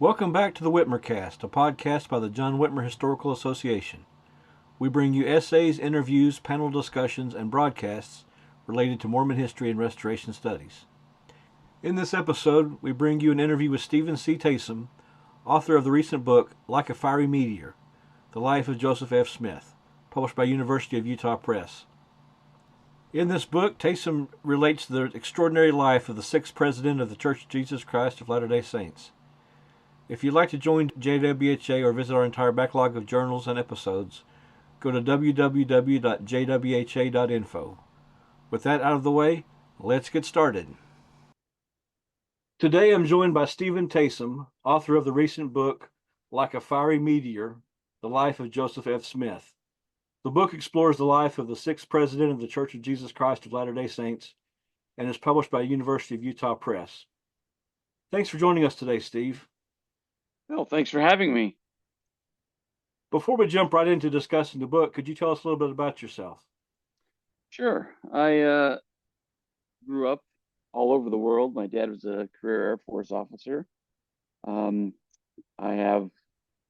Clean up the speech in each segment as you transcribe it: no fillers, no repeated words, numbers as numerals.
Welcome back to the Whitmer Cast, a podcast by the John Whitmer Historical Association. We bring you essays, interviews, panel discussions, and broadcasts related to Mormon history and restoration studies. In this episode, we bring you an interview with Stephen C. Taysom, author of the recent book, Like a Fiery Meteor, The Life of Joseph F. Smith, published by University of Utah Press. In this book, Taysom relates the extraordinary life of the sixth president of the Church of Jesus Christ of Latter-day Saints. If you'd like to join JWHA or visit our entire backlog of journals and episodes, go to www.jwha.info. With that out of the way, let's get started. Today I'm joined by Stephen Taysom, author of the recent book, Like a Fiery Meteor, The Life of Joseph F. Smith. The book explores the life of the sixth president of the Church of Jesus Christ of Latter-day Saints and is published by University of Utah Press. Thanks for joining us today, Steve. Well, thanks for having me. Before we jump right into discussing the book, could you tell us a little bit about yourself? Sure. I grew up all over the world. My dad was a career Air Force officer. I have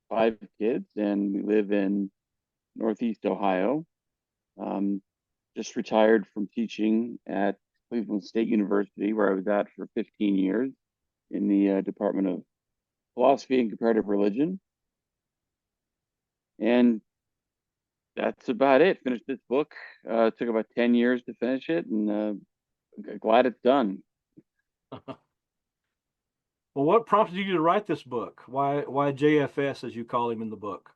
5 kids, and we live in Northeast Ohio. Just retired from teaching at Cleveland State University, where I was at for 15 years in the Department of Philosophy and Comparative Religion. And that's about it. Finished this book. It took about 10 years to finish it, and glad it's done. Well, what prompted you to write this book? Why JFS, as you call him in the book?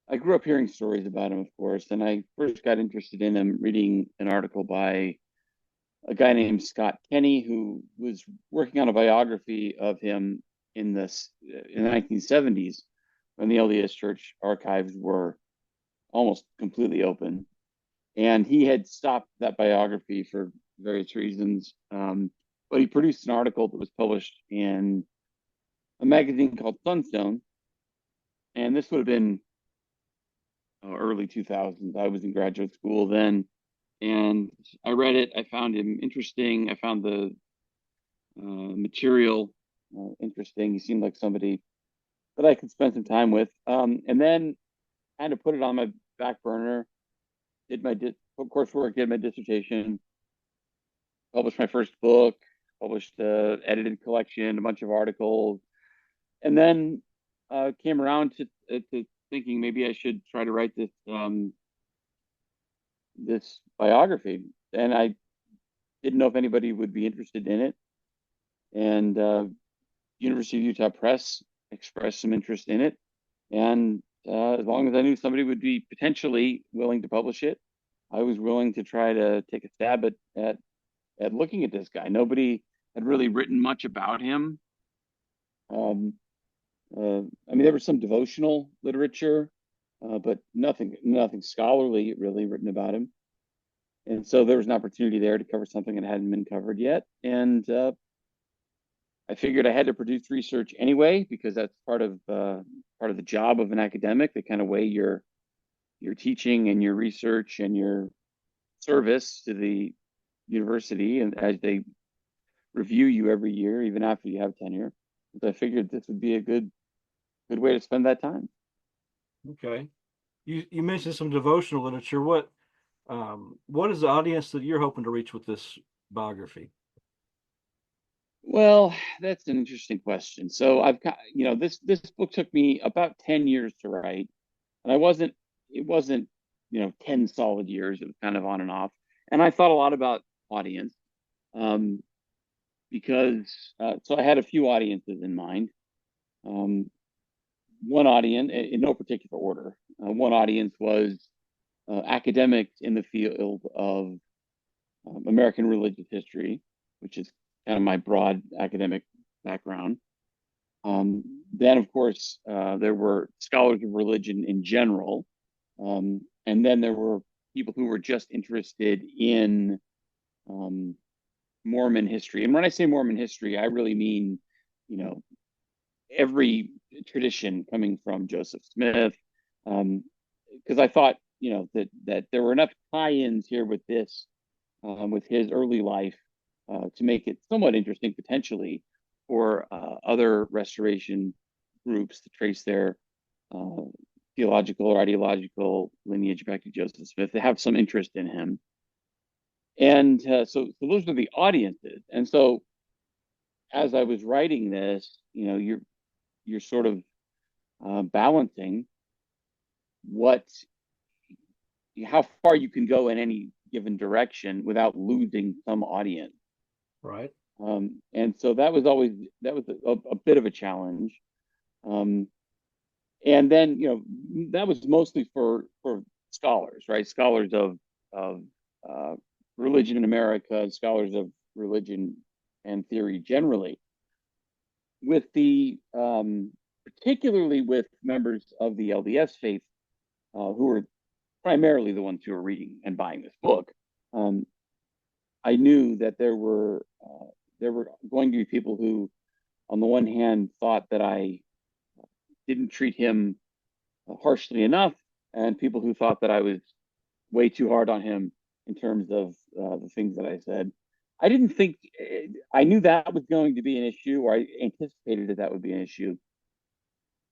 I grew up hearing stories about him, of course, and I first got interested in him reading an article by a guy named Scott Kenny, who was working on a biography of him in the 1970s when the LDS Church archives were almost completely open. And he had stopped that biography for various reasons. But he produced an article that was published in a magazine called Sunstone. And this would have been early 2000s. I was in graduate school then. And I read it. I found him interesting. I found the material interesting. He seemed like somebody that I could spend some time with. And then kind of put it on my back burner, did my coursework, did my dissertation, published my first book, published an edited collection, a bunch of articles, and then came around to thinking maybe I should try to write this biography. And I didn't know if anybody would be interested in it. And University of Utah Press expressed some interest in it. And as long as I knew somebody would be potentially willing to publish it, I was willing to try to take a stab at looking at this guy. Nobody had really written much about him. I mean, there was some devotional literature, but nothing scholarly really written about him. And so there was an opportunity there to cover something that hadn't been covered yet. And I figured I had to produce research anyway, because that's part of the job of an academic. They kind of weigh your teaching and your research and your service to the university, and as they review you every year, even after you have tenure. So I figured this would be a good way to spend that time. Okay. You mentioned some devotional literature. What is the audience that you're hoping to reach with this biography? Well, that's an interesting question. So I've got, this book took me about 10 years to write, and it wasn't 10 solid years. It was kind of on and off. And I thought a lot about audience, because so I had a few audiences in mind. One audience, in no particular order, one audience was academics in the field of American religious history, which is kind of my broad academic background. Then, of course, there were scholars of religion in general. And then there were people who were just interested in Mormon history. And when I say Mormon history, I really mean, every tradition coming from Joseph Smith. Because I thought, that there were enough tie-ins here with this, with his early life, to make it somewhat interesting potentially for other restoration groups to trace their uh, theological or ideological lineage back to Joseph Smith. They have some interest in him. And so those are the audiences. And so as I was writing this, you're sort of balancing what how far you can go in any given direction without losing some audience. Right. And so that was a bit of a challenge. Um, and then that was mostly for scholars, right? Scholars of uh, religion in America, scholars of religion and theory generally. With the particularly with members of the LDS faith, who were primarily the ones who were reading and buying this book, I knew that there were going to be people who, on the one hand, thought that I didn't treat him harshly enough, and people who thought that I was way too hard on him in terms of the things that I said. I didn't think I knew that was going to be an issue, or I anticipated that would be an issue,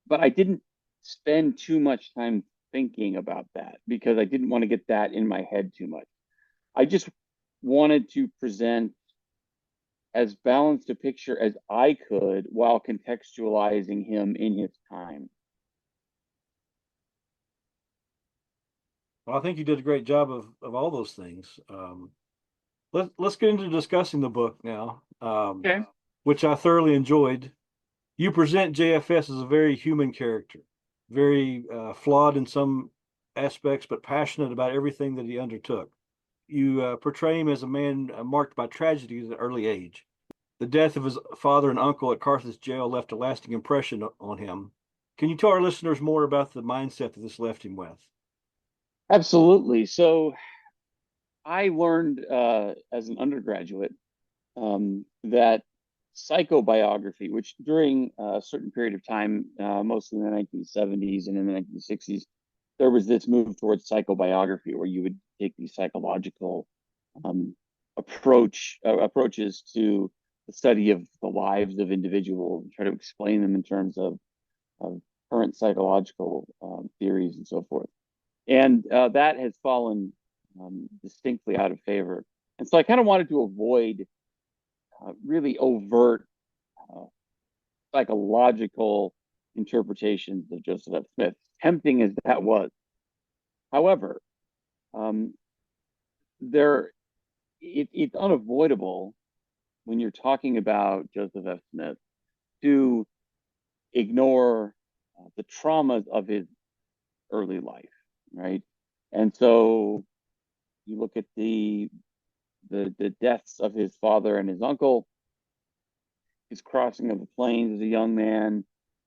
but I didn't spend too much time thinking about that because I didn't want to get that in my head too much. I just wanted to present as balanced a picture as I could while contextualizing him in his time. Well, I think you did a great job of all those things. Let's get into discussing the book now, Okay. which I thoroughly enjoyed. You present JFS as a very human character, very flawed in some aspects, but passionate about everything that he undertook. You portray him as a man marked by tragedy at an early age. The death of his father and uncle at Carthage jail left a lasting impression on him. Can you tell our listeners more about the mindset that this left him with? Absolutely. So I learned as an undergraduate that psychobiography, which during a certain period of time, mostly in the 1970s and in the 1960s, there was this move towards psychobiography where you would take these psychological um, approaches to the study of the lives of individuals and try to explain them in terms of current psychological theories and so forth. And that has fallen distinctly out of favor. And so I kind of wanted to avoid really overt uh, psychological interpretations of Joseph F. Smith, tempting as that was. However, um, there it's unavoidable when you're talking about Joseph F. Smith to ignore the traumas of his early life, right? And so you look at the deaths of his father and his uncle, his crossing of the plains as a young man,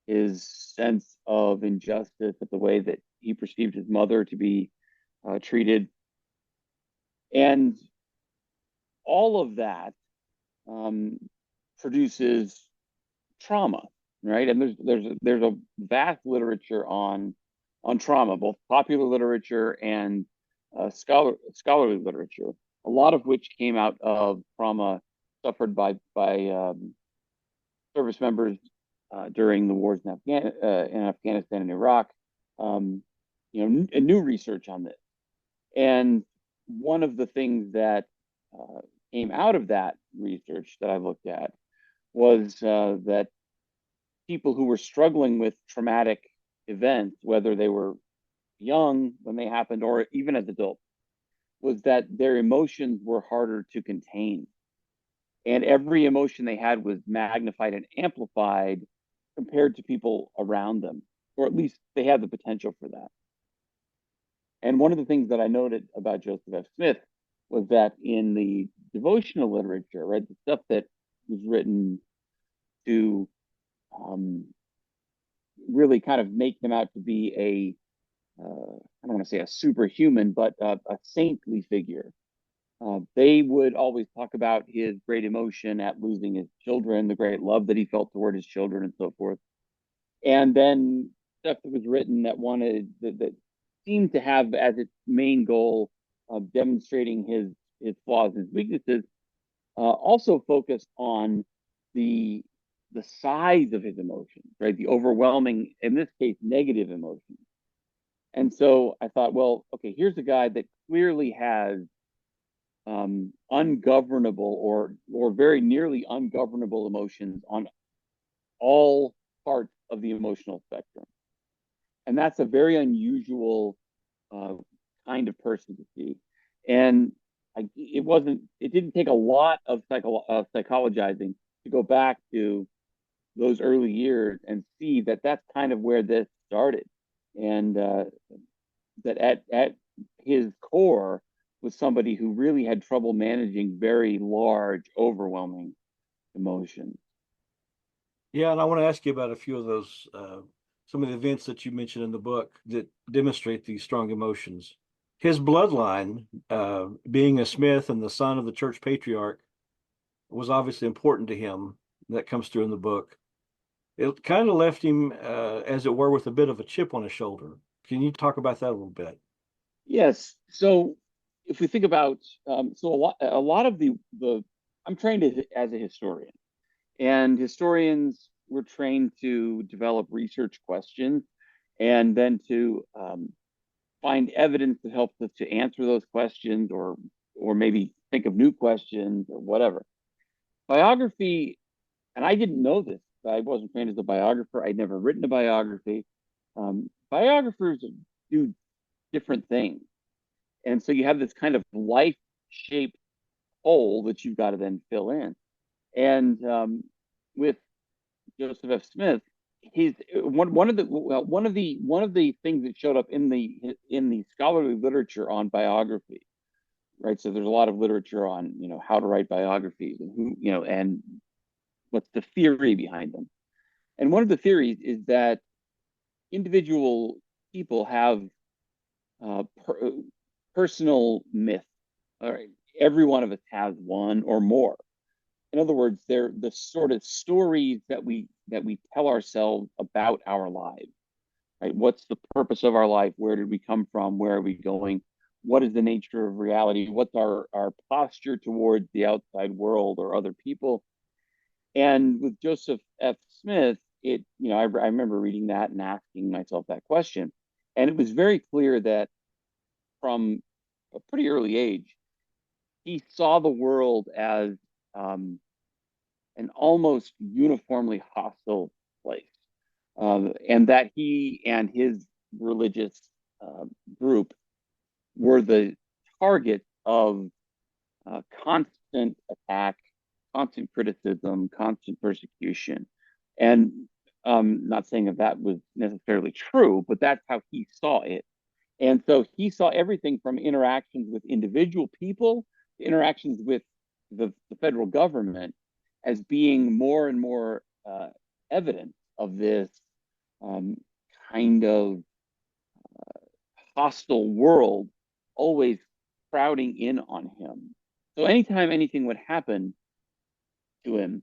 his sense of injustice at the way that he perceived his mother to be treated, and all of that um, produces trauma, right? And there's a vast literature on trauma, both popular literature and scholarly literature, a lot of which came out of trauma suffered by service members during the wars in Afghanistan and Iraq. Um, new research on this, and one of the things that uh, came out of that research that I looked at was that people who were struggling with traumatic events, whether they were young when they happened or even as adults, was that their emotions were harder to contain. And every emotion they had was magnified and amplified compared to people around them, or at least they had the potential for that. And one of the things that I noted about Joseph F. Smith was that in the devotional literature, right, the stuff that was written to um, really kind of make him out to be I don't want to say a superhuman, but a saintly figure. They would always talk about his great emotion at losing his children, the great love that he felt toward his children, and so forth. And then stuff that was written that seemed to have as its main goal of demonstrating his flaws, his weaknesses, also focused on the the size of his emotions, right? The overwhelming, in this case, negative emotions. And so I thought, well, okay, here's a guy that clearly has ungovernable or very nearly ungovernable emotions on all parts of the emotional spectrum, and that's a very unusual uh, kind of person to see. And it didn't take a lot of psychologizing to go back to those early years and see that that's kind of where this started, and that at his core was somebody who really had trouble managing very large, overwhelming emotions. Yeah, and I want to ask you about a few of those, some of the events that you mentioned in the book that demonstrate these strong emotions. His bloodline, being a Smith and the son of the church patriarch, was obviously important to him. That comes through in the book. It kind of left him, as it were, with a bit of a chip on his shoulder. Can you talk about that a little bit? Yes. So if we think about so a lot of the I'm trained as a historian, and historians were trained to develop research questions and then to find evidence that helps us to answer those questions or maybe think of new questions or whatever. Biography, and I didn't know this. I wasn't trained as a biographer. I'd never written a biography. Biographers do different things. And so you have this kind of life shaped hole that you've got to then fill in. And with Joseph F. Smith, he's one of the things that showed up in the scholarly literature on biography, right? So there's a lot of literature on how to write biographies and who and what's the theory behind them. And one of the theories is that individual people have per, personal myths. All right, every one of us has one or more. In other words, they're the sort of stories that we tell ourselves about our lives. Right? What's the purpose of our life? Where did we come from? Where are we going? What is the nature of reality? What's our posture towards the outside world or other people? And with Joseph F. Smith, I remember reading that and asking myself that question. And it was very clear that from a pretty early age, he saw the world as um, an almost uniformly hostile place, and that he and his religious uh, group were the target of constant attack, constant criticism, constant persecution. And not saying that was necessarily true, but that's how he saw it. And so he saw everything from interactions with individual people to interactions with the federal government as being more and more evidence of this um, kind of hostile world always crowding in on him. So anytime anything would happen to him,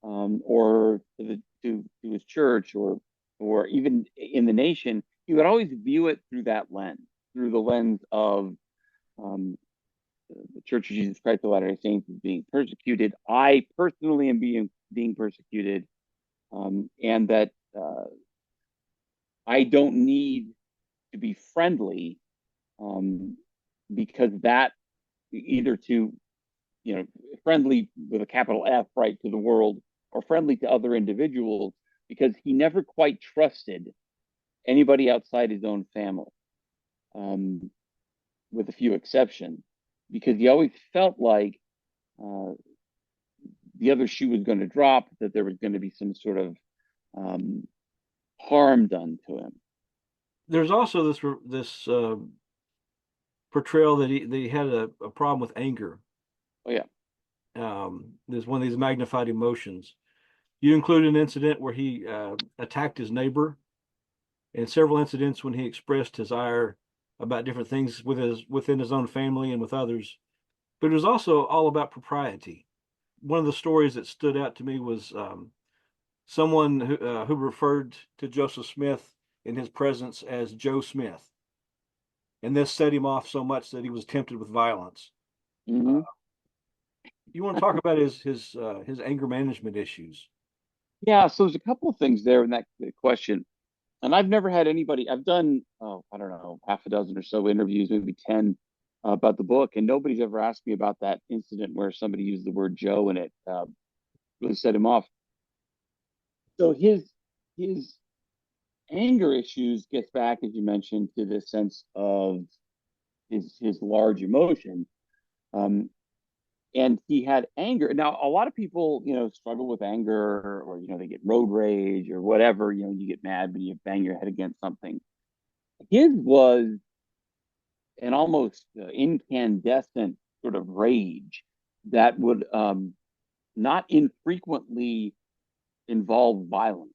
or to his church, or even in the nation, he would always view it through that lens, through the lens of um, the Church of Jesus Christ of Latter-day Saints is being persecuted. I personally am being persecuted, and that I don't need to be friendly, um, because that either to friendly with a capital F, right, to the world, or friendly to other individuals, because he never quite trusted anybody outside his own family, um, with a few exceptions, because he always felt like uh, the other shoe was going to drop, that there was going to be some sort of um, harm done to him. There's also this portrayal that he had a problem with anger. Oh yeah. There's one of these magnified emotions. You include an incident where he attacked his neighbor, and several incidents when he expressed his ire about different things within his own family and with others. But it was also all about propriety. One of the stories that stood out to me was someone who referred to Joseph Smith in his presence as Joe Smith, and this set him off so much that he was tempted with violence. Uh, Mm-hmm. you want to talk about his anger management issues? Yeah, so there's a couple of things there in that question. And I've never had anybody, I've done, oh, I don't know, half a dozen or so interviews, maybe 10 about the book, and nobody's ever asked me about that incident where somebody used the word Joe and it really set him off. So his anger issues gets back, as you mentioned, to this sense of his large emotion. Um, and he had anger. Now, a lot of people, struggle with anger, or they get road rage or whatever. You get mad when you bang your head against something. His was an almost incandescent sort of rage that would not infrequently involve violence.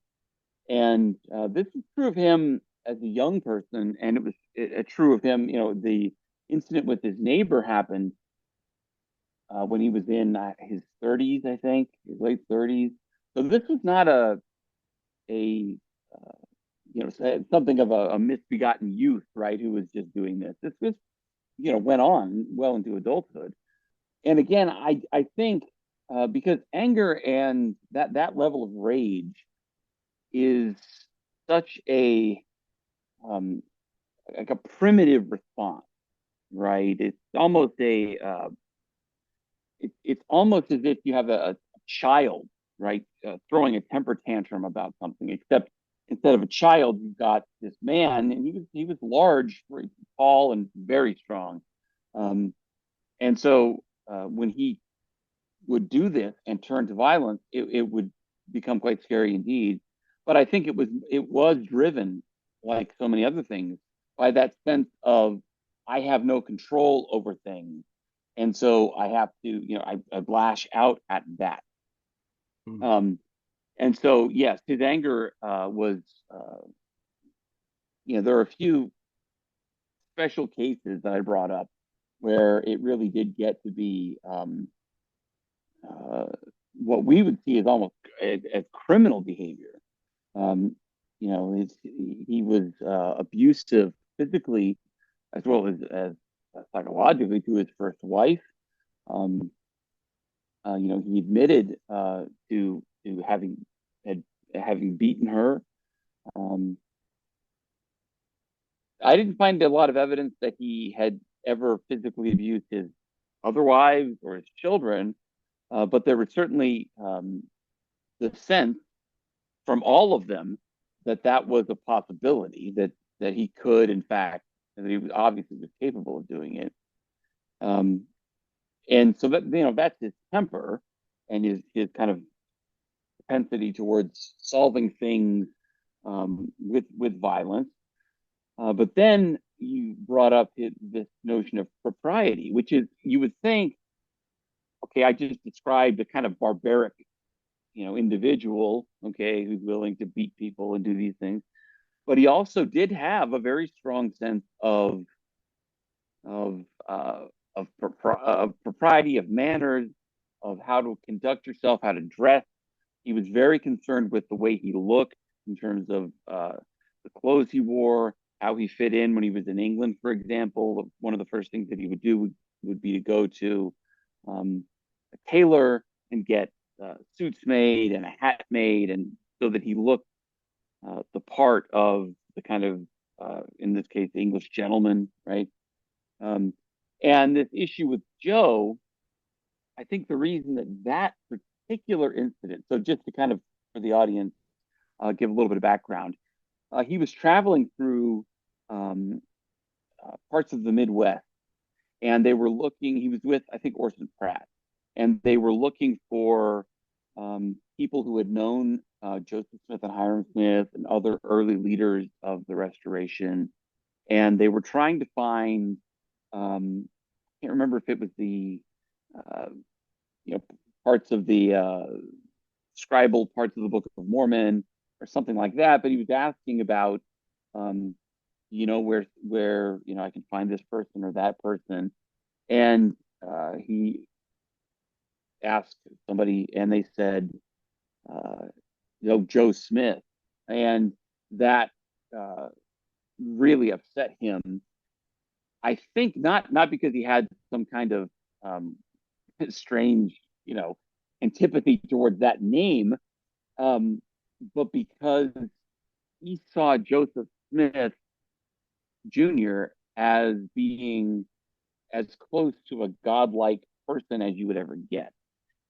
And this is true of him as a young person, and it was true of him. The incident with his neighbor happened when he was in his 30s, I think, his late 30s. So this was not a something of a misbegotten youth, right, who was just doing this. This went on well into adulthood. And again, I think because anger and that level of rage is such a um, like a primitive response, right? It's almost as if you have a child, right, throwing a temper tantrum about something. Except instead of a child, you've got this man, and he was large, tall, and very strong. Um, and so when he would do this and turn to violence, it would become quite scary indeed. But I think it was driven, like so many other things, by that sense of I have no control over things, and so I have to, I lash out at that. Hmm. Um, and so yes, his anger was, there are a few special cases that I brought up where it really did get to be uh, what we would see as almost as criminal behavior. Um, he was abusive physically as well as psychologically to his first wife. Um, he admitted to had, having beaten her. Um, I didn't find a lot of evidence that he had ever physically abused his other wives or his children, but there was certainly the sense from all of them that was a possibility that he could, in fact, and that he was obviously was capable of doing it. Um, and so that's his temper and his kind of propensity towards solving things with violence. But then you brought up this notion of propriety, which is you would think, okay, I just described a kind of barbaric, individual, okay, who's willing to beat people and do these things. But he also did have a very strong sense of uh, of propriety, of manners, of how to conduct yourself, how to dress. He was very concerned with the way he looked in terms of the clothes he wore, how he fit in when he was in England, for example. One of the first things that he would do would be to go to a tailor and get suits made and a hat made, and so that he looked the part of the kind of, in this case, the English gentleman, right? Um, and this issue with Joe, I think the reason that particular incident, so just to kind of, for the audience, give a little bit of background, he was traveling through um, parts of the Midwest, and he was with, I think, Orson Pratt, and they were looking for people who had known Joseph Smith and Hiram Smith and other early leaders of the Restoration, and they were trying to find, I can't remember if it was the, uh, you know, parts of the scribal parts of the Book of Mormon or something like that, but he was asking about, um, where I can find this person or that person, and he asked somebody, and they said, uh, Joe Smith, and that uh, really upset him. I think not because he had some kind of um, strange, antipathy towards that name, Um, but because he saw Joseph Smith Jr. as being as close to a godlike person as you would ever get.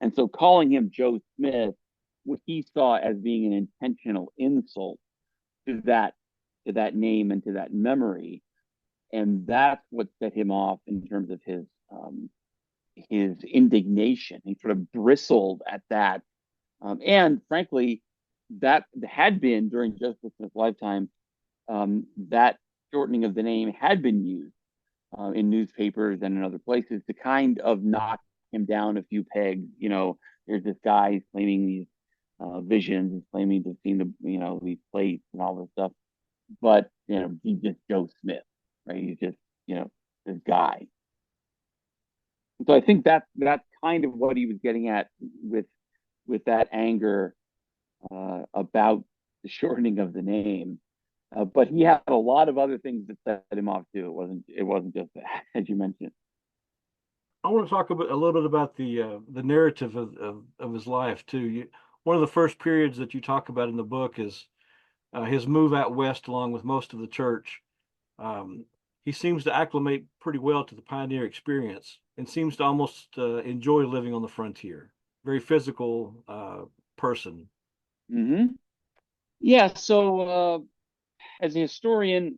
And so calling him Joe Smith, what he saw as being an intentional insult to that name and to that memory. And that's what set him off in terms of his indignation. He sort of bristled at that. And frankly, that had been during Joseph Smith's lifetime, that shortening of the name had been used in newspapers and in other places to kind of knock him down a few pegs. There's this guy he's claiming these visions, he's claiming to have seen these plates and all this stuff, but he's just Joe Smith, right? He's just this guy. So I think that's kind of what he was getting at with that anger about the shortening of the name. But he had a lot of other things that set him off too. It wasn't just that, as you mentioned. I want to talk a little bit about the narrative of his life too. One of the first periods that you talk about in the book is his move out west along with most of the church. Um, he seems to acclimate pretty well to the pioneer experience and seems to almost enjoy living on the frontier. Very physical person. Mm-hmm. Yeah. So as a historian,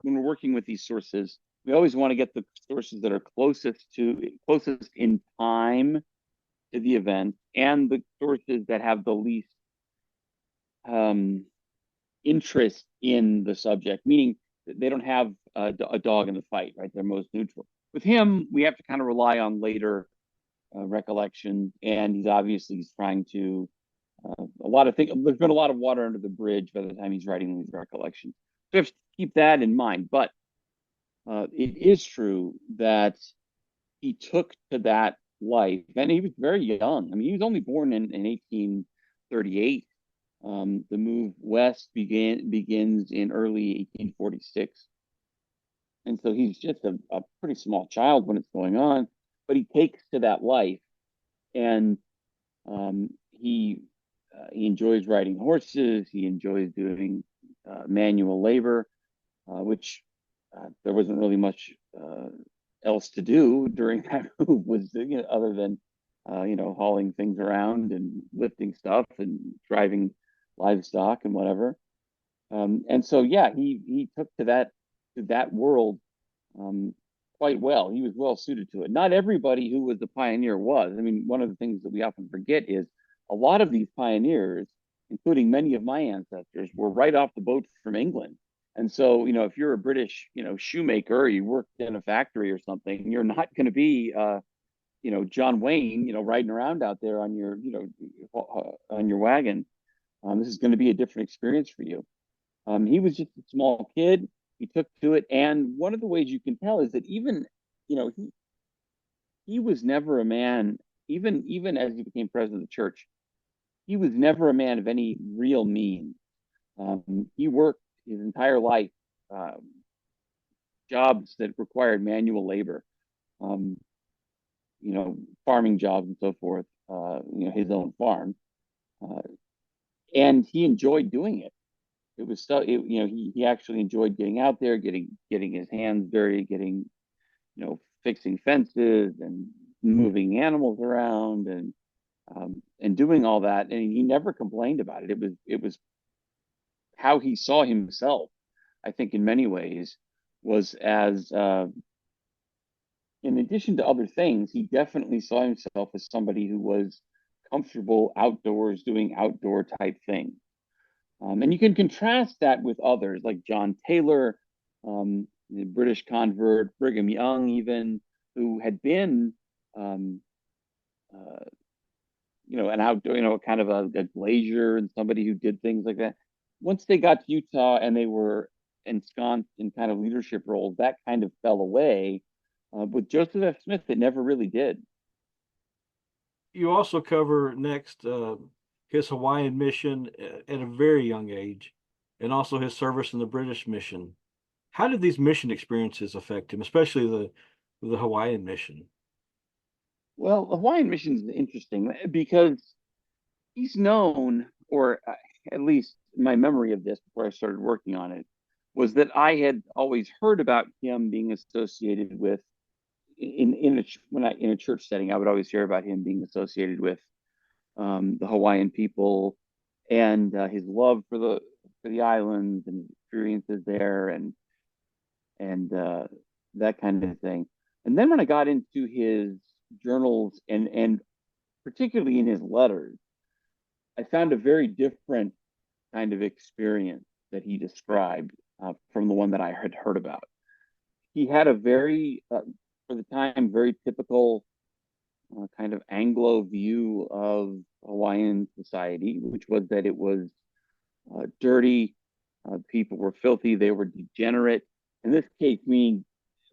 when we're working with these sources, we always want to get the sources that are closest in time to the event, and the sources that have the least um, interest in the subject, meaning they don't have a dog in the fight, right? They're most neutral. With him, we have to kind of rely on later recollection, and he's trying to a lot of things. There's been a lot of water under the bridge by the time he's writing these recollections. So we have to keep that in mind. But it is true that he took to that life, and he was very young. I mean, he was only born in 1838. The move west begins in early 1846, and so he's just a pretty small child when it's going on. But he takes to that life, and um, he enjoys riding horses. He enjoys doing manual labor, which there wasn't really much else to do during that move, was other than hauling things around and lifting stuff and driving livestock and whatever. And so yeah, he took to that world um, quite well. He was well suited to it. Not everybody who was a pioneer was. I mean, one of the things that we often forget is a lot of these pioneers, including many of my ancestors, were right off the boat from England. And so, if you're a British, shoemaker, or you worked in a factory or something, you're not going to be, John Wayne, riding around out there on your, on your wagon. This is going to be a different experience for you. He was just a small kid. He took to it, and one of the ways you can tell is that even, he was never a man. Even as he became president of the church, he was never a man of any real means. He worked his entire life um, jobs that required manual labor, um, farming jobs and so forth. His own farm, uh, and he enjoyed doing it. It was so he actually enjoyed getting out there, getting his hands dirty, getting fixing fences and moving animals around and doing all that, and he never complained about it. It was how he saw himself. I think in many ways was as in addition to other things, he definitely saw himself as somebody who was comfortable outdoors doing outdoor type things. And you can contrast that with others like John Taylor, the British convert, Brigham Young, even, who had been, um, uh, an outdoor, kind of a glazier and somebody who did things like that. Once they got to Utah and they were ensconced in kind of leadership roles, that kind of fell away. With Joseph F. Smith, it never really did. You also cover next his Hawaiian mission at a very young age, and also his service in the British mission. How did these mission experiences affect him, especially the Hawaiian mission? Well, the Hawaiian mission is interesting because he's known, or at least my memory of this before I started working on it, was that I had always heard about him being associated with in a church setting. I would always hear about him being associated with the Hawaiian people and his love for the islands and experiences there and that kind of thing. And then when I got into his journals and particularly in his letters, I found a very different kind of experience that he described from the one that I had heard about. He had a very, for the time, very typical kind of Anglo view of Hawaiian society, which was that it was dirty, people were filthy, they were degenerate. In this case, meaning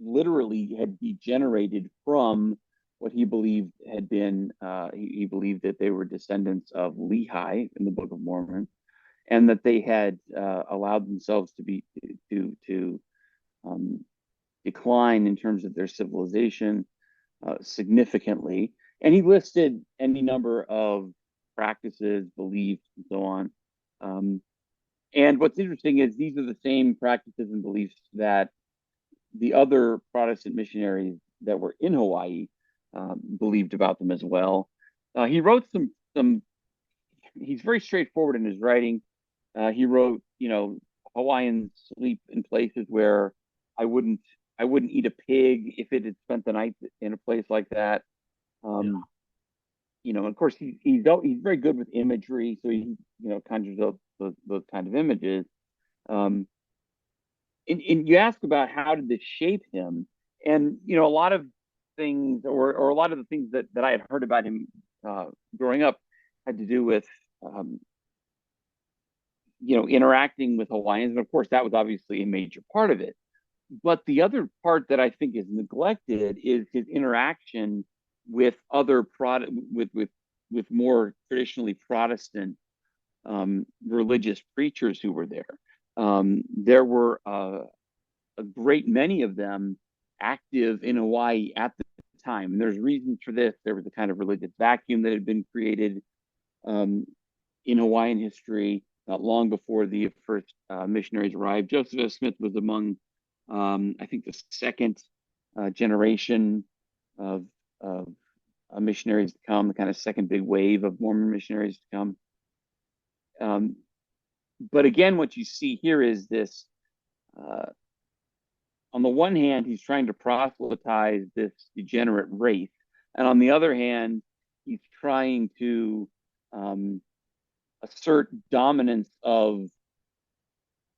literally had degenerated from what he believed had been, he believed that they were descendants of Lehi in the Book of Mormon, and that they had allowed themselves to um, decline in terms of their civilization significantly. And he listed any number of practices, beliefs, and so on. And what's interesting is these are the same practices and beliefs that the other Protestant missionaries that were in Hawaii believed about them as well. He wrote some. He's very straightforward in his writing. He wrote, Hawaiians sleep in places where I wouldn't I wouldn't eat a pig if it had spent the night in a place like that. Yeah. Um, of course, he's very good with imagery, so he conjures up those kind of images. Um, and you ask about how did this shape him, and a lot of things, or a lot of the things that I had heard about him growing up had to do with interacting with Hawaiians, and of course that was obviously a major part of it. But the other part that I think is neglected is his interaction with other with more traditionally Protestant religious preachers who were there. There were a great many of them active in Hawaii at the time, and there's reasons for this. There was a kind of religious vacuum that had been created um, in Hawaiian history not long before the first missionaries arrived. Joseph F. Smith was among, I think, the second generation of, of missionaries to come, the kind of second big wave of Mormon missionaries to come. Um, but again, what you see here is this. Uh, on the one hand, he's trying to proselytize this degenerate race, and on the other hand, he's trying to um, assert dominance of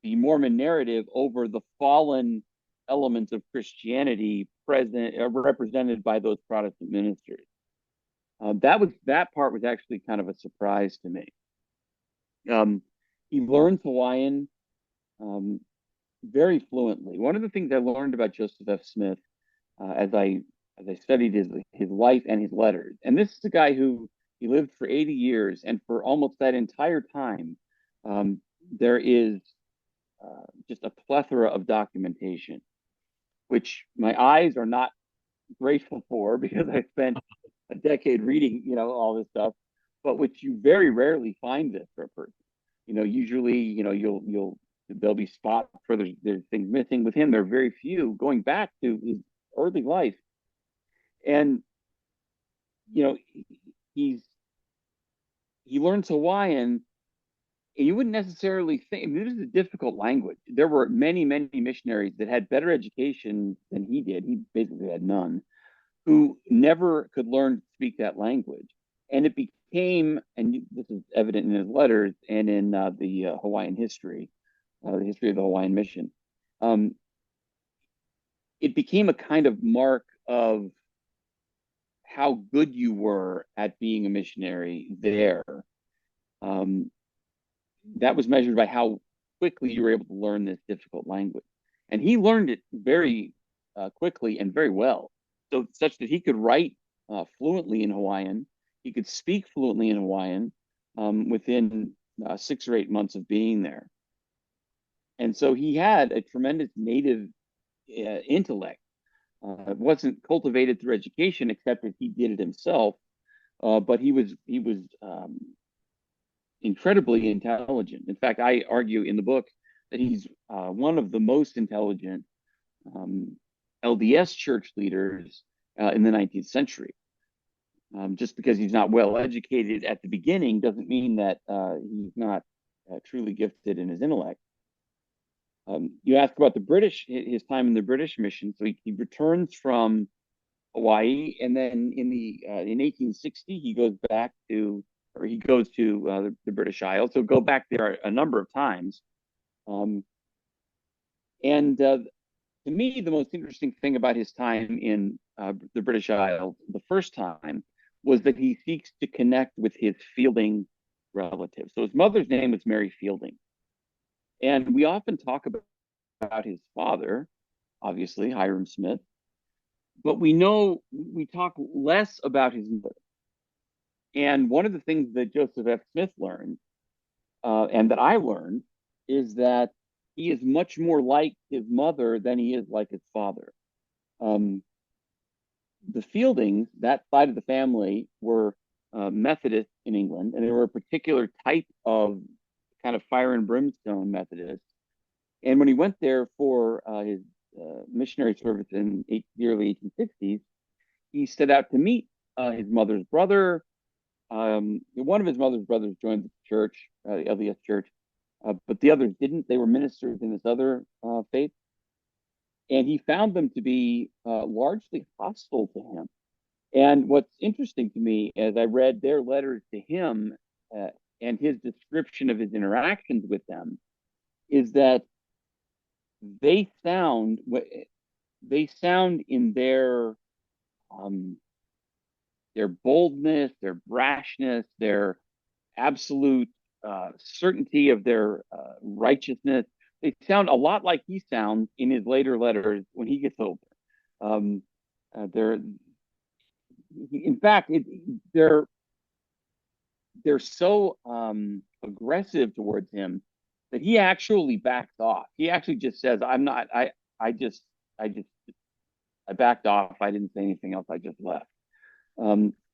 the Mormon narrative over the fallen elements of Christianity present represented by those Protestant ministers. That part was actually kind of a surprise to me. Um, he learns Hawaiian um, very fluently. One of the things I learned about Joseph F. Smith as I studied his life and his letters, and this is a guy who he lived for 80 years, and for almost that entire time, there is just a plethora of documentation, which my eyes are not grateful for because I spent a decade reading, all this stuff, but which you very rarely find this for a person. Usually, there'll be spots where there's things missing. With him, there are very few going back to his early life. And, you know, he's he learns Hawaiian. And you wouldn't necessarily think, I mean, this is a difficult language. There were many, many missionaries that had better education than he did. He basically had none, who never could learn to speak that language. And it became, and this is evident in his letters and in the Hawaiian history, the history of the Hawaiian mission. Um, it became a kind of mark of how good you were at being a missionary there. Um, that was measured by how quickly you were able to learn this difficult language. And he learned it very quickly and very well, so such that he could write fluently in Hawaiian. He could speak fluently in Hawaiian within 6 or 8 months of being there. And so he had a tremendous native intellect. It wasn't cultivated through education, except that he did it himself. But he was incredibly intelligent. In fact, I argue in the book that he's one of the most intelligent um, LDS church leaders in the 19th century. Just because he's not well educated at the beginning doesn't mean that he's not truly gifted in his intellect. You ask about the British, his time in the British mission. So he returns from Hawaii, and then in 1860 he goes back to, or he goes to the British Isles. So go back there a number of times. Um, and to me, the most interesting thing about his time in the British Isles the first time was that he seeks to connect with his Fielding relatives. So his mother's name was Mary Fielding. And we often talk about his father, obviously, Hiram Smith, but we talk less about his mother. And one of the things that Joseph F. Smith learned, and that I learned, is that he is much more like his mother than he is like his father. Um, the Fieldings, that side of the family, were Methodists in England, and they were a particular type of kind of fire and brimstone Methodist. And when he went there for his missionary service in the early 1860s, he set out to meet his mother's brother. One of his mother's brothers joined the church, the LDS church, but the others didn't. They were ministers in this other faith. And he found them to be largely hostile to him. And what's interesting to me as I read their letters to him and his description of his interactions with them is that they sound in their boldness, their brashness, their absolute certainty of their righteousness. They sound a lot like he sounds in his later letters when he gets older. They're, in fact, they're so aggressive towards him that he actually backs off. He actually just says, "I'm not. I just, I just, I backed off. I didn't say anything else. I just left."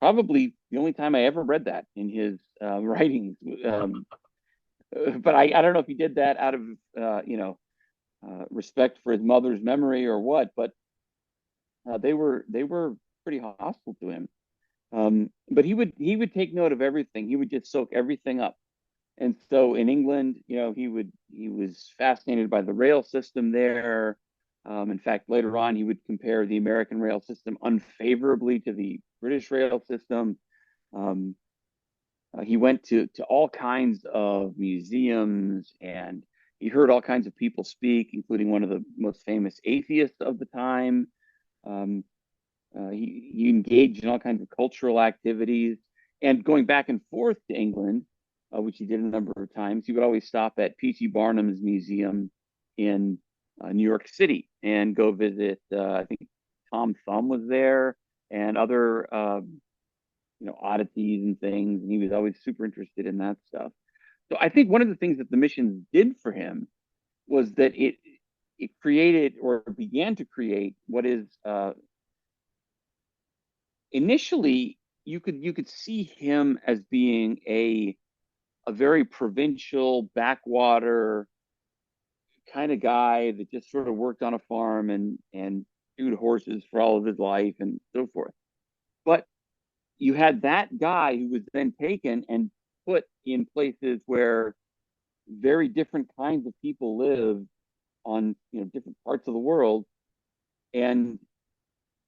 Probably the only time I ever read that in his writings. But I don't know if he did that out of respect for his mother's memory or what. But they were pretty hostile to him. But he would take note of everything. He would just soak everything up. And so in England, he was fascinated by the rail system there. In fact, later on, he would compare the American rail system unfavorably to the British rail system. Um, he went to all kinds of museums, and he heard all kinds of people speak, including one of the most famous atheists of the time. Um, he engaged in all kinds of cultural activities. And going back and forth to England, which he did a number of times, he would always stop at P.T. Barnum's museum in New York City and go visit. I think Tom Thumb was there and other oddities and things. And he was always super interested in that stuff. So I think one of the things that the missions did for him was that it created or began to create what is initially you could see him as being a very provincial backwater kind of guy that just sort of worked on a farm and shoot horses for all of his life and so forth. But you had that guy who was then taken and put in places where very different kinds of people live on different parts of the world, and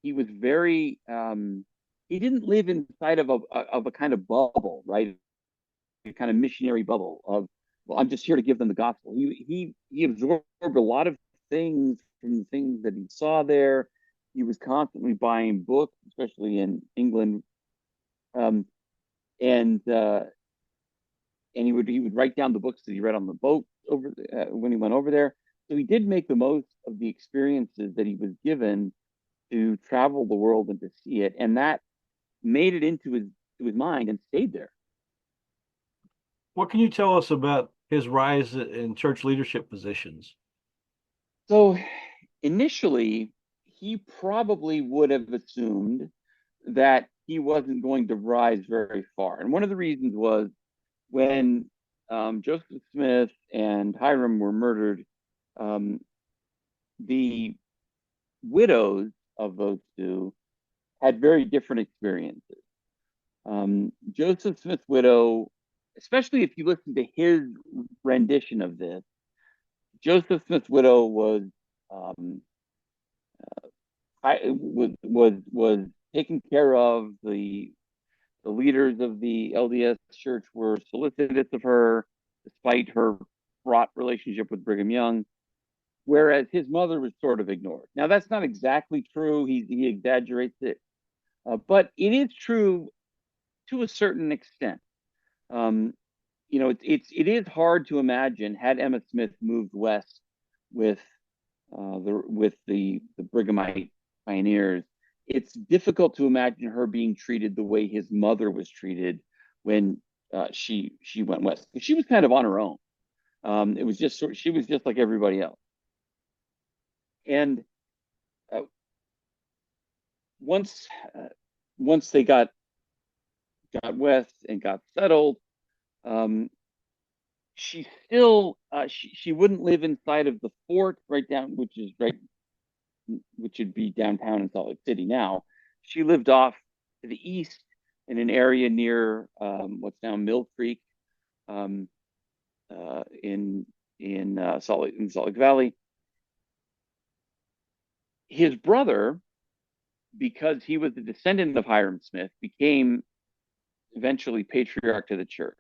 he was very he didn't live inside of a kind of bubble, right? A kind of missionary bubble of, well, I'm just here to give them the gospel. He absorbed a lot of things from the things that he saw there. He was constantly buying books, especially in England, um, and he would write down the books that he read on the boat when he went over there. So he did make the most of the experiences that he was given to travel the world and to see it, and that made it into his mind and stayed there. What can you tell us about his rise in church leadership positions? So initially, he probably would have assumed that he wasn't going to rise very far. And one of the reasons was when Joseph Smith and Hiram were murdered, um, the widows of those two had very different experiences. Joseph Smith's widow, especially if you listen to his rendition of this, Joseph Smith's widow um, was taking care of the leaders of the LDS Church were solicitous of her, despite her fraught relationship with Brigham Young, whereas his mother was sort of ignored. Now, that's not exactly true. He exaggerates it, but it is true to a certain extent. Um, it is hard to imagine had Emma Smith moved west with the Brighamite pioneers. It's difficult to imagine her being treated the way his mother was treated when she went west. She was kind of on her own. It was just she was just like everybody else. And uh, once uh, once they got west and got settled, um, she still she wouldn't live inside of the fort right down, which would be downtown in Salt Lake City now. She lived off to the east in an area near what's now Mill Creek, um, in Salt Lake Valley. His brother, because he was a descendant of Hiram Smith, became eventually patriarch of the church.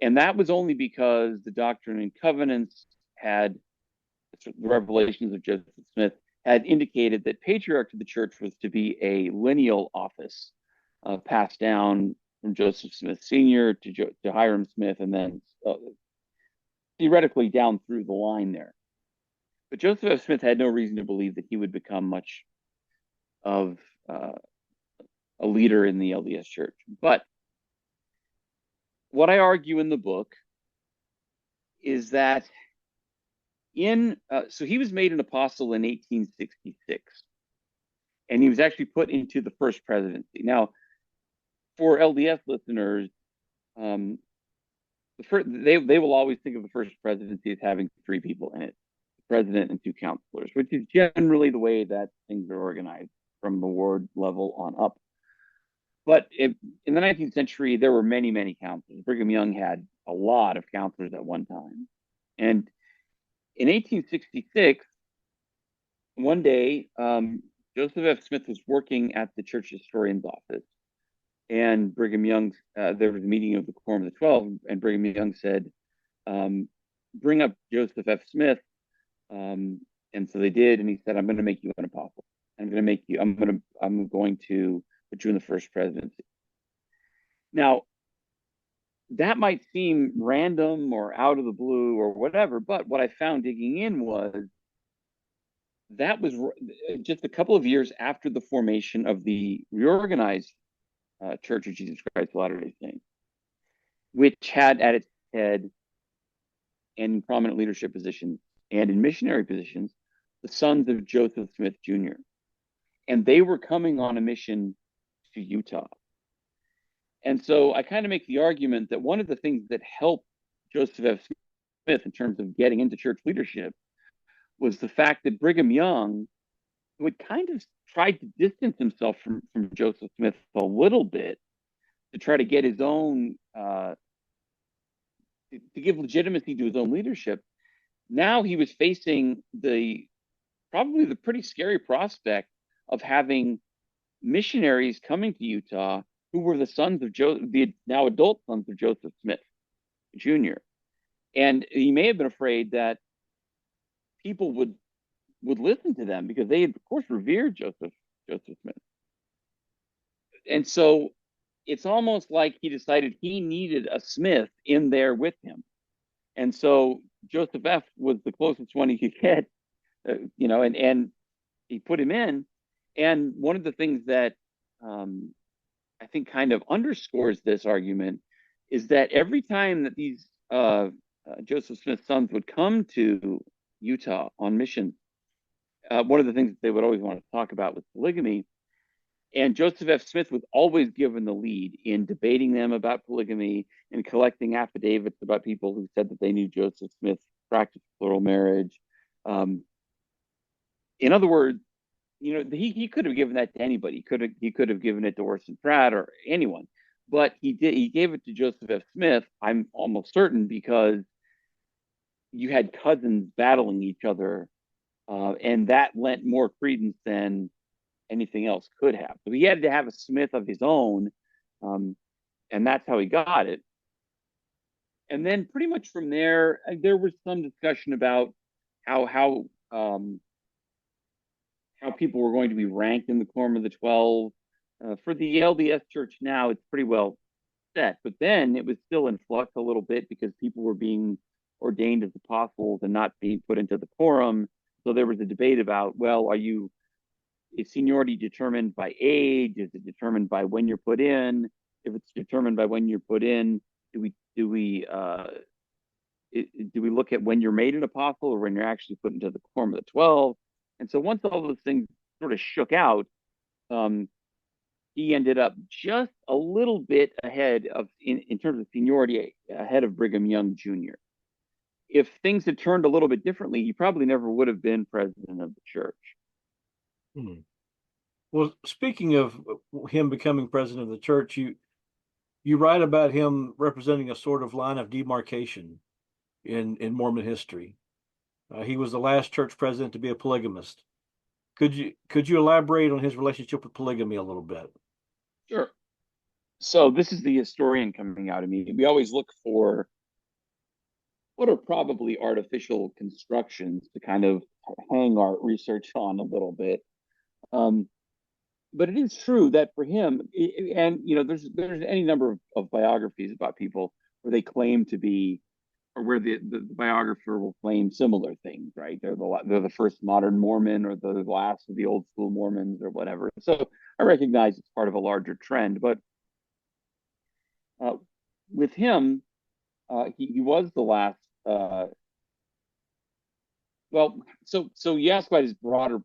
And that was only because the Doctrine and Covenants had the revelations of Joseph Smith had indicated that patriarch of the church was to be a lineal office, passed down from Joseph Smith Sr. to Hiram Smith, and then theoretically down through the line there. But Joseph F. Smith had no reason to believe that he would become much of a leader in the LDS church. But what I argue in the book is that so he was made an apostle in 1866, and he was actually put into the first presidency. Now, for LDS listeners, they will always think of the first presidency as having three people in it: the president and two counselors, which is generally the way that things are organized from the ward level on up. But in the 19th century, there were many, many counselors. Brigham Young had a lot of counselors at one time. And in 1866, one day, Joseph F. Smith was working at the church historian's office. And Brigham Young, there was a meeting of the Quorum of the 12, and Brigham Young said, bring up Joseph F. Smith. And so they did, and he said, I'm going to make you an apostle. I'm going to put you in the first presidency. Now, that might seem random or out of the blue or whatever, but what I found digging in was that was just a couple of years after the formation of the reorganized Church of Jesus Christ of Latter-day Saints, which had at its head and in prominent leadership positions and in missionary positions the sons of Joseph Smith Jr. And they were coming on a mission to Utah. And so I kind of make the argument that one of the things that helped Joseph F. Smith in terms of getting into church leadership was the fact that Brigham Young, who had kind of tried to distance himself from Joseph Smith a little bit to try to get his own, to give legitimacy to his own leadership, now he was facing probably the pretty scary prospect of having missionaries coming to Utah who were the sons of the now adult sons of Joseph Smith Jr. And he may have been afraid that people would listen to them because they, of course, revered Joseph Smith. And so it's almost like he decided he needed a Smith in there with him. And so Joseph F. was the closest one he could get, and he put him in. And one of the things that I think kind of underscores this argument is that every time that these Joseph Smith's sons would come to Utah on mission, one of the things that they would always want to talk about was polygamy. And Joseph F. Smith was always given the lead in debating them about polygamy and collecting affidavits about people who said that they knew Joseph Smith practiced plural marriage. Um, in other words, he could have given that to anybody. He could have given it to Orson Pratt or anyone, but he did. He gave it to Joseph F. Smith. I'm almost certain because you had cousins battling each other, and that lent more credence than anything else could have. So he had to have a Smith of his own, um, and that's how he got it. And then pretty much from there, there was some discussion about how how um, how people were going to be ranked in the Quorum of the 12. For the LDS Church now, it's pretty well set, but then it was still in flux a little bit because people were being ordained as apostles and not being put into the quorum. So there was a debate about, well, is seniority determined by age? Is it determined by when you're put in? If it's determined by when you're put in, do we do we do we look at when you're made an apostle or when you're actually put into the quorum of the 12? And so once all those things sort of shook out, um, he ended up just a little bit ahead of, in terms of seniority, ahead of Brigham Young Jr. If things had turned a little bit differently, he probably never would have been president of the church. Hmm. Well, speaking of him becoming president of the church, you write about him representing a sort of line of demarcation in Mormon history. He was the last church president to be a polygamist. Could you elaborate on his relationship with polygamy a little bit? Sure. So this is the historian coming out of me. We always look for what are probably artificial constructions to kind of hang our research on a little bit. Um, but it is true that for him, and there's any number of biographies about people where they claim to be, or where the biographer will claim similar things, right? They're the first modern Mormon or the last of the old school Mormons or whatever. So I recognize it's part of a larger trend, but uh, with him, he was the last. Well, so you asked about his broader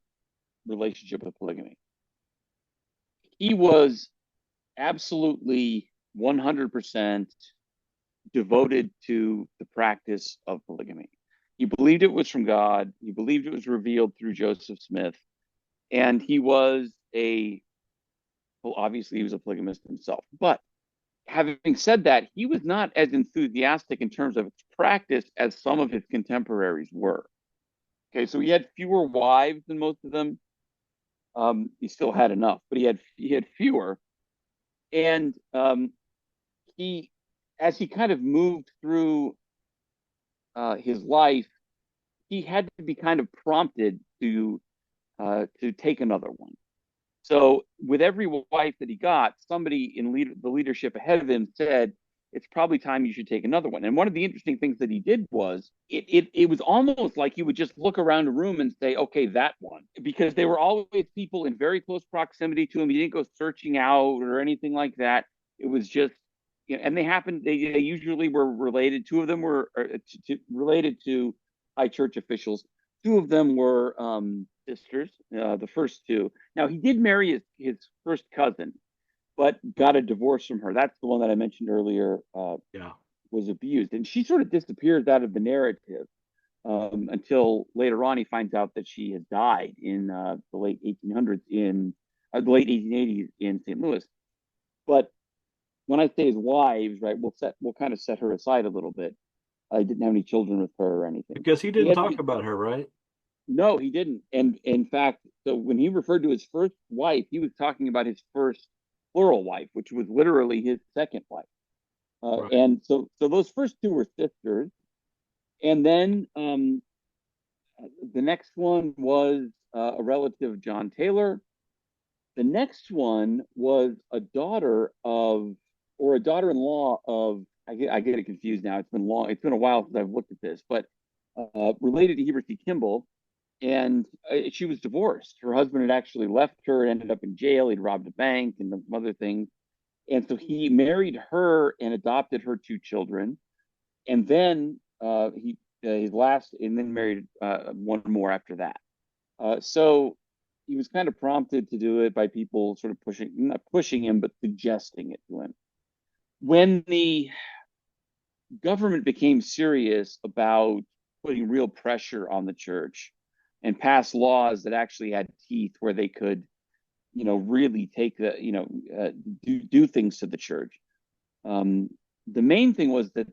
relationship with polygamy. He was absolutely 100% devoted to the practice of polygamy. He believed it was from God. He believed it was revealed through Joseph Smith, and obviously he was a polygamist himself. But having said that, he was not as enthusiastic in terms of its practice as some of his contemporaries were. Okay, so he had fewer wives than most of them. He still had enough, but he had fewer, and he, as he kind of moved through his life, he had to be kind of prompted to take another one. So with every wife that he got, somebody in the leadership ahead of him said, it's probably time you should take another one. And one of the interesting things that he did was it was almost like he would just look around a room and say, okay, that one, because they were always people in very close proximity to him. He didn't go searching out or anything like that. It was just, and they usually were related. Two of them were related to high church officials. Two of them were sisters, the first two. Now, he did marry his first cousin, but got a divorce from her. That's the one that I mentioned earlier, Yeah. was abused. And she sort of disappears out of the narrative until later on he finds out that she had died in the late 1800s, the late 1880s in St. Louis. But when I say his wives, right, we'll kind of set her aside a little bit. I didn't have any children with her or anything. Because he He didn't had talk about her, right? No, he didn't. And in fact, so when he referred to his first wife, he was talking about his first plural wife, which was literally his second wife. Right. And so those first two were sisters. And then the next one was a relative of John Taylor. The next one was a daughter of, or a daughter-in-law of, I get it confused now. It's been long. It's been a while since I've looked at this, but related to Heber C. Kimball, and she was divorced. Her husband had actually left her, ended up in jail. He'd robbed a bank and some other things. And so he married her and adopted her two children. And then his last, and then married one more after that. So, he was kind of prompted to do it by people sort of pushing, not pushing him, but suggesting it to him. When the government became serious about putting real pressure on the church and passed laws that actually had teeth where they could, really take the, do things to the church. The main thing was that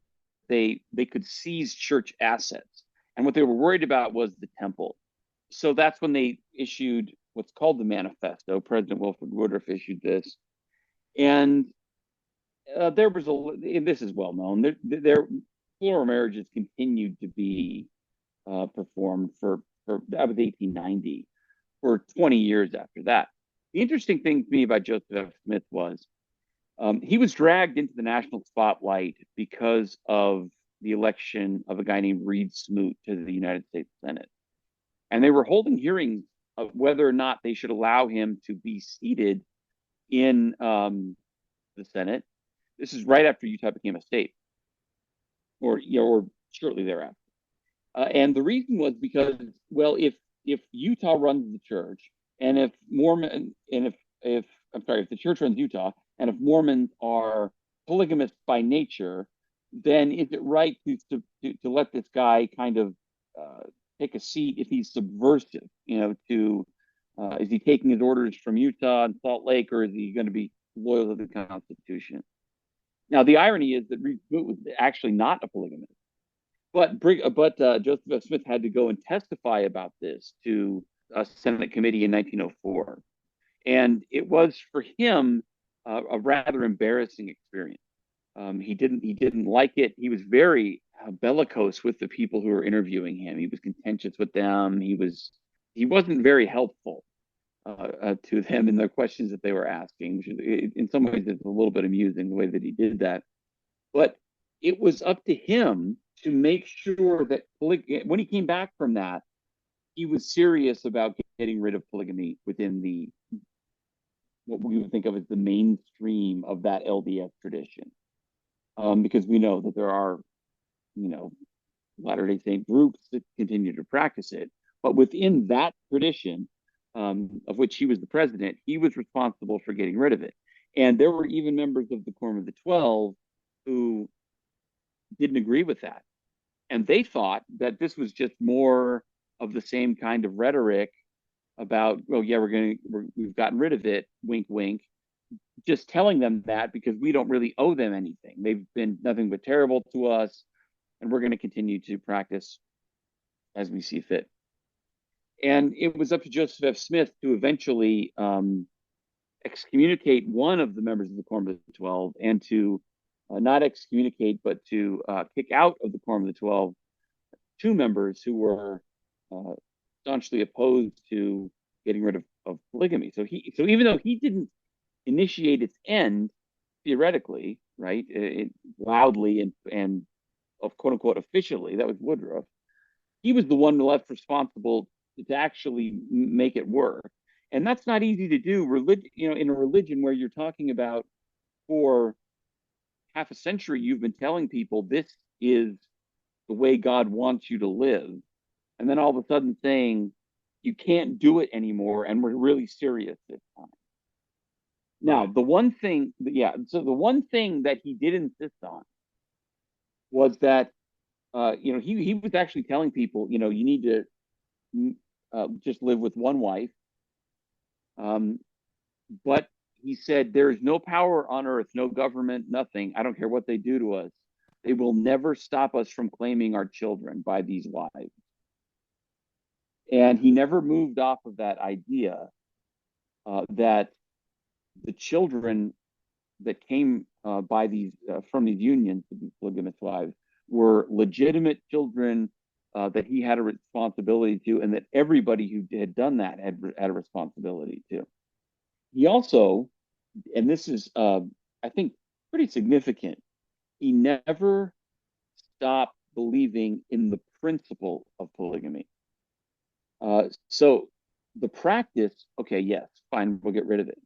they could seize church assets, and what they were worried about was the temple. So that's when they issued what's called the manifesto. President Wilford Woodruff issued this, and there was a. This is well known. There plural marriages continued to be performed for that was 1890 for 20 years after that. The interesting thing to me about Joseph F. Smith was he was dragged into the national spotlight because of the election of a guy named Reed Smoot to the United States Senate. And they were holding hearings of whether or not they should allow him to be seated in the Senate. This is right after Utah became a state, or shortly thereafter. And the reason was because, well, if Utah runs the church, and if Mormon, and if I'm sorry, if the church runs Utah, and if Mormons are polygamous by nature, then is it right to let this guy kind of take a seat if he's subversive? Is he taking his orders from Utah and Salt Lake, or is he going to be loyal to the Constitution? Now, the irony is that Reed Smoot was actually not a polygamist, but Joseph F. Smith had to go and testify about this to a Senate committee in 1904, and it was for him a rather embarrassing experience. He didn't like it. He was very bellicose with the people who were interviewing him. He was contentious with them. He wasn't very helpful to them in the questions that they were asking. Which is, in some ways, it's a little bit amusing the way that he did that. But it was up to him to make sure that when he came back from that, he was serious about getting rid of polygamy within what we would think of as the mainstream of that LDS tradition. Because we know that there are, Latter-day Saint groups that continue to practice it. But within that tradition, of which he was the president, he was responsible for getting rid of it. And there were even members of the Quorum of the 12 who didn't agree with that. And they thought that this was just more of the same kind of rhetoric about, well, yeah, we've gotten rid of it, wink, wink, just telling them that because we don't really owe them anything. They've been nothing but terrible to us, and we're going to continue to practice as we see fit. And it was up to Joseph F. Smith to eventually excommunicate one of the members of the Quorum of the 12 and to not excommunicate, but to kick out of the Quorum of the 12 two members who were staunchly opposed to getting rid of polygamy. So even though he didn't initiate its end, theoretically, right, loudly and of quote unquote officially, that was Woodruff. He was the one left responsible to actually make it work, and that's not easy to do. In a religion where you're talking about for half a century, you've been telling people this is the way God wants you to live, and then all of a sudden saying you can't do it anymore, and we're really serious this time. Now, the one thing that he did insist on was that, he was actually telling people, you need to just live with one wife. But he said, there is no power on earth, no government, nothing. I don't care what they do to us. They will never stop us from claiming our children by these wives. And he never moved off of that idea that the children that came by these from these unions, these polygamous wives, were legitimate children that he had a responsibility to, and that everybody who had done that had a responsibility to. He also, and this is, I think, pretty significant, he never stopped believing in the principle of polygamy. So the practice, okay, yes, fine, we'll get rid of it.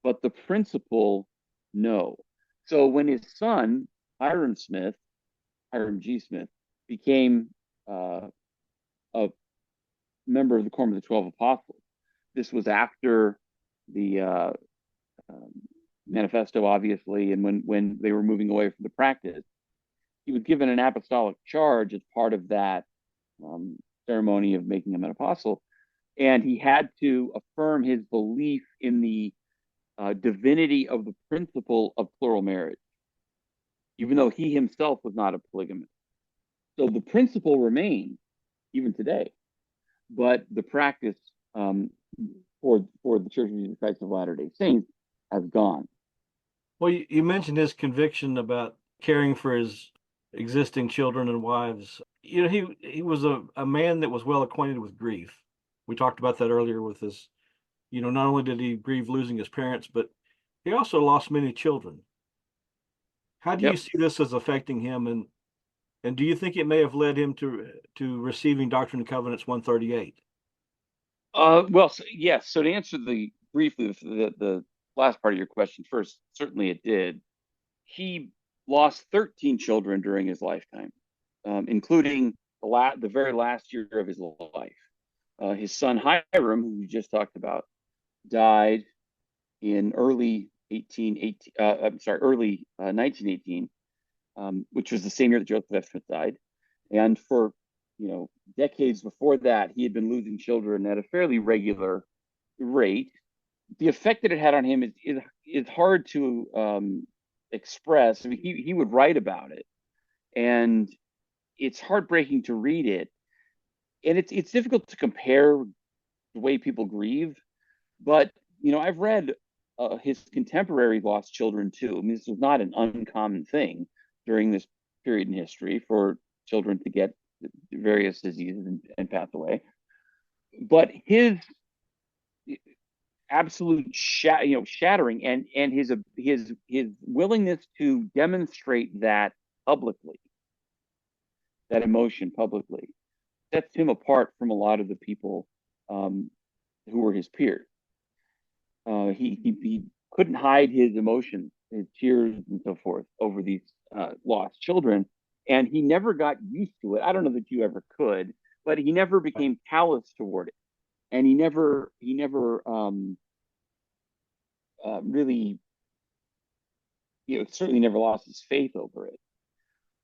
But the principle, no. So when his son, Hiram G. Smith, became a member of the Quorum of the 12 Apostles, This was after the um, manifesto, obviously, and when they were moving away from the practice. He was given an apostolic charge as part of that um, ceremony of making him an apostle, and he had to affirm his belief in the divinity of the principle of plural marriage, even though he himself was not a polygamist. So the principle remains even today, but the practice um, for the Church of Jesus Christ of Latter Day Saints has gone. Well, you mentioned his conviction about caring for his existing children and wives. He was a man that was well acquainted with grief. We talked about that earlier with his, not only did he grieve losing his parents, but he also lost many children. How do you Yep. see this as affecting him, and do you think it may have led him to receiving Doctrine and Covenants 138? Well, so, yes. So to answer the briefly the last part of your question first, certainly it did. He lost 13 children during his lifetime, including the very last year of his life. His son Hiram, who we just talked about, died in early 1918, which was the same year that Joseph F. Smith died. And for decades before that, he had been losing children at a fairly regular rate. The effect that it had on him is hard to express. I mean, he would write about it, and it's heartbreaking to read it. And it's difficult to compare the way people grieve, but I've read his contemporary lost children too. I mean, this was not an uncommon thing during this period in history for children to get various diseases and pass away. But his absolute shattering and his willingness to demonstrate that publicly, that emotion publicly, sets him apart from a lot of the people um, who were his peers. He couldn't hide his emotions, his tears, and so forth over these lost children, and he never got used to it. I don't know that you ever could, but he never became callous toward it, and he never really, certainly never lost his faith over it.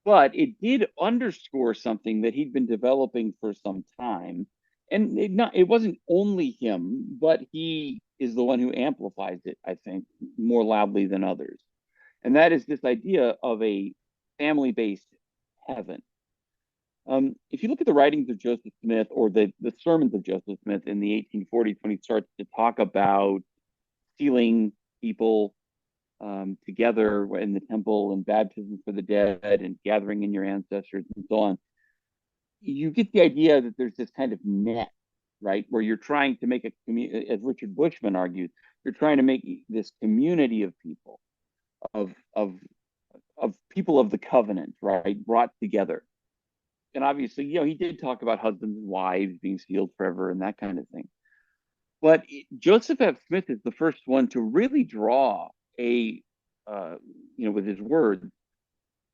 But it did underscore something that he'd been developing for some time, and it wasn't only him, but he is the one who amplifies it, I think, more loudly than others. And that is this idea of a family-based heaven. If you look at the writings of Joseph Smith or the sermons of Joseph Smith in the 1840s, when he starts to talk about sealing people together in the temple and baptism for the dead and gathering in your ancestors and so on, you get the idea that there's this kind of net, right, where you're trying to make a community, as Richard Bushman argues, you're trying to make this community of people, of of of people of the covenant, right, brought together. And obviously, he did talk about husbands and wives being sealed forever and that kind of thing. But Joseph F. Smith is the first one to really draw uh, with his words,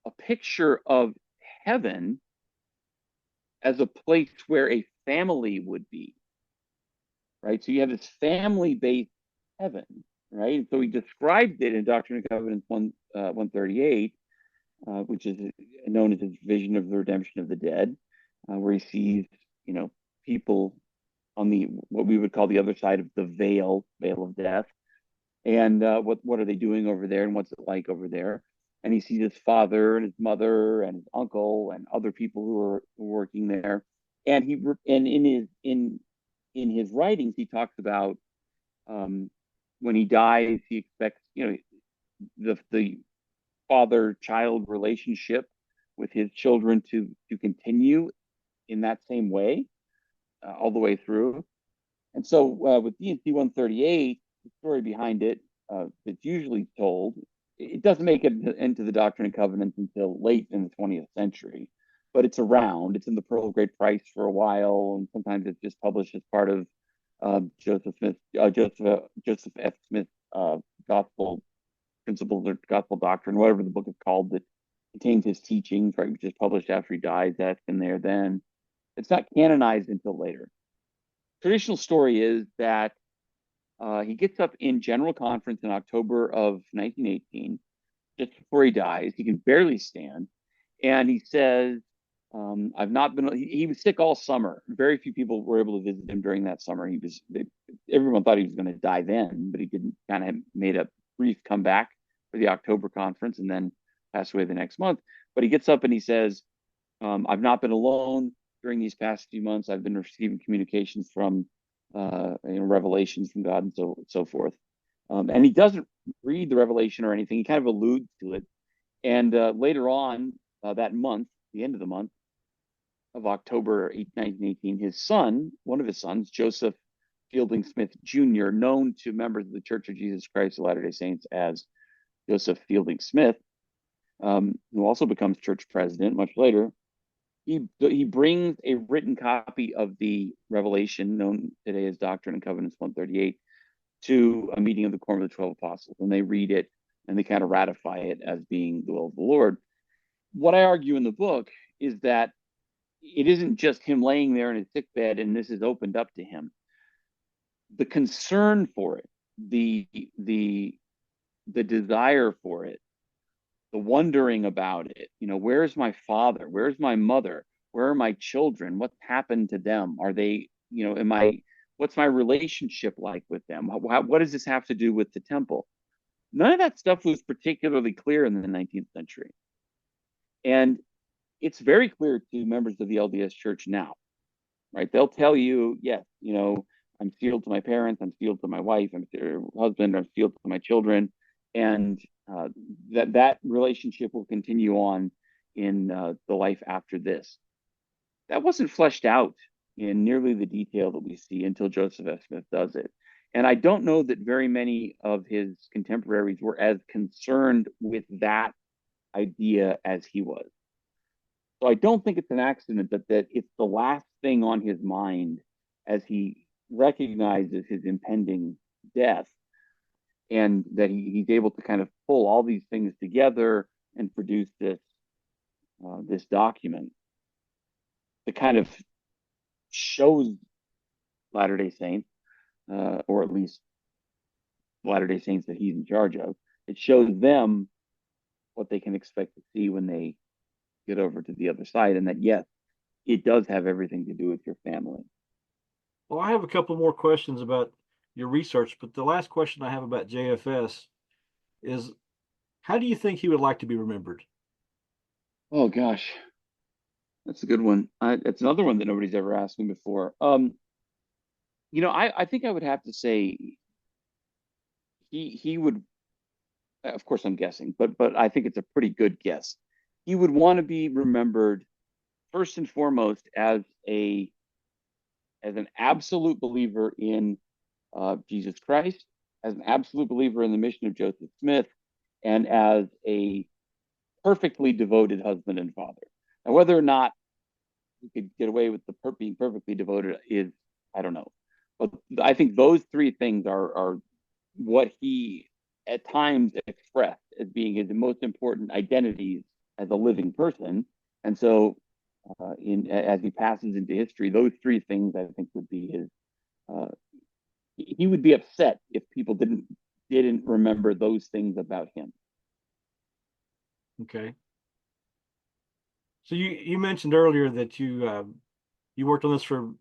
a picture of heaven as a place where a family would be, right? So you have this family-based heaven, right? So he described it in Doctrine and Covenants 138, which is known as his vision of the redemption of the dead, where he sees, people on what we would call the other side of the veil of death, and what are they doing over there, and what's it like over there? And he sees his father and his mother and his uncle and other people who are working there. And in his writings, he talks about um, when he dies, he expects the father child relationship with his children to continue in that same way all the way through. And so with D&C 138, the story behind it that's usually told, it doesn't make it into the Doctrine and Covenants until late in the 20th century, but it's around. It's in the Pearl of Great Price for a while, and sometimes it's just published as part of Joseph F. Smith Gospel Principles or Gospel Doctrine, whatever the book is called, that contains his teachings, right, which is published after he dies. That's in there then. It's not canonized until later. Traditional story is that He gets up in General Conference in October of 1918, just before he dies. He can barely stand. And he says, I've not been, he was sick all summer. Very few people were able to visit him during that summer. Everyone thought he was going to die then, but he didn't, kind of made a brief comeback for the October conference and then passed away the next month. But he gets up and he says, I've not been alone during these past few months. I've been receiving communications from, revelations from God and so forth. And he doesn't read the revelation or anything. He kind of alludes to it. And later on that month, the end of the month of October 1918, his son, one of his sons, Joseph Fielding Smith Jr., known to members of the Church of Jesus Christ of Latter-day Saints as Joseph Fielding Smith, who also becomes church president much later, he brings a written copy of the Revelation, known today as Doctrine and Covenants 138, to a meeting of the Quorum of the 12 Apostles, and they read it and they kind of ratify it as being the will of the Lord. What I argue in the book is that it isn't just him laying there in his sickbed and this is opened up to him. The concern for it, the desire for it, the wondering about it, where's my father? Where's my mother? Where are my children? What's happened to them? Are they, what's my relationship like with them? What does this have to do with the temple? None of that stuff was particularly clear in the 19th century. And it's very clear to members of the LDS Church now, right? They'll tell you, yes, I'm sealed to my parents, I'm sealed to my wife, I'm their husband, I'm sealed to my children. And that relationship will continue on in the life after this. That wasn't fleshed out in nearly the detail that we see until Joseph F. Smith does it. And I don't know that very many of his contemporaries were as concerned with that idea as he was. So I don't think it's an accident that it's the last thing on his mind as he recognizes his impending death, and that he's able to kind of pull all these things together and produce this document that kind of shows Latter-day Saints, or at least Latter-day Saints that he's in charge of. It shows them what they can expect to see when they get over to the other side, and that, yes, it does have everything to do with your family. Well, I have a couple more questions about your research, but the last question I have about JFS is, how do you think he would like to be remembered? Oh gosh, that's a good one. It's another one that nobody's ever asked me before. I think I would have to say he would. Of course, I'm guessing, but I think it's a pretty good guess. He would want to be remembered first and foremost as an absolute believer in Jesus Christ, as an absolute believer in the mission of Joseph Smith, and as a perfectly devoted husband and father. Now, whether or not he could get away with being perfectly devoted is, I don't know. But I think those three things are what he at times expressed as being his most important identities as a living person. And so, as he passes into history, those three things I think would be his. He would be upset if people didn't remember those things about him. Okay. So you mentioned earlier that you worked on this for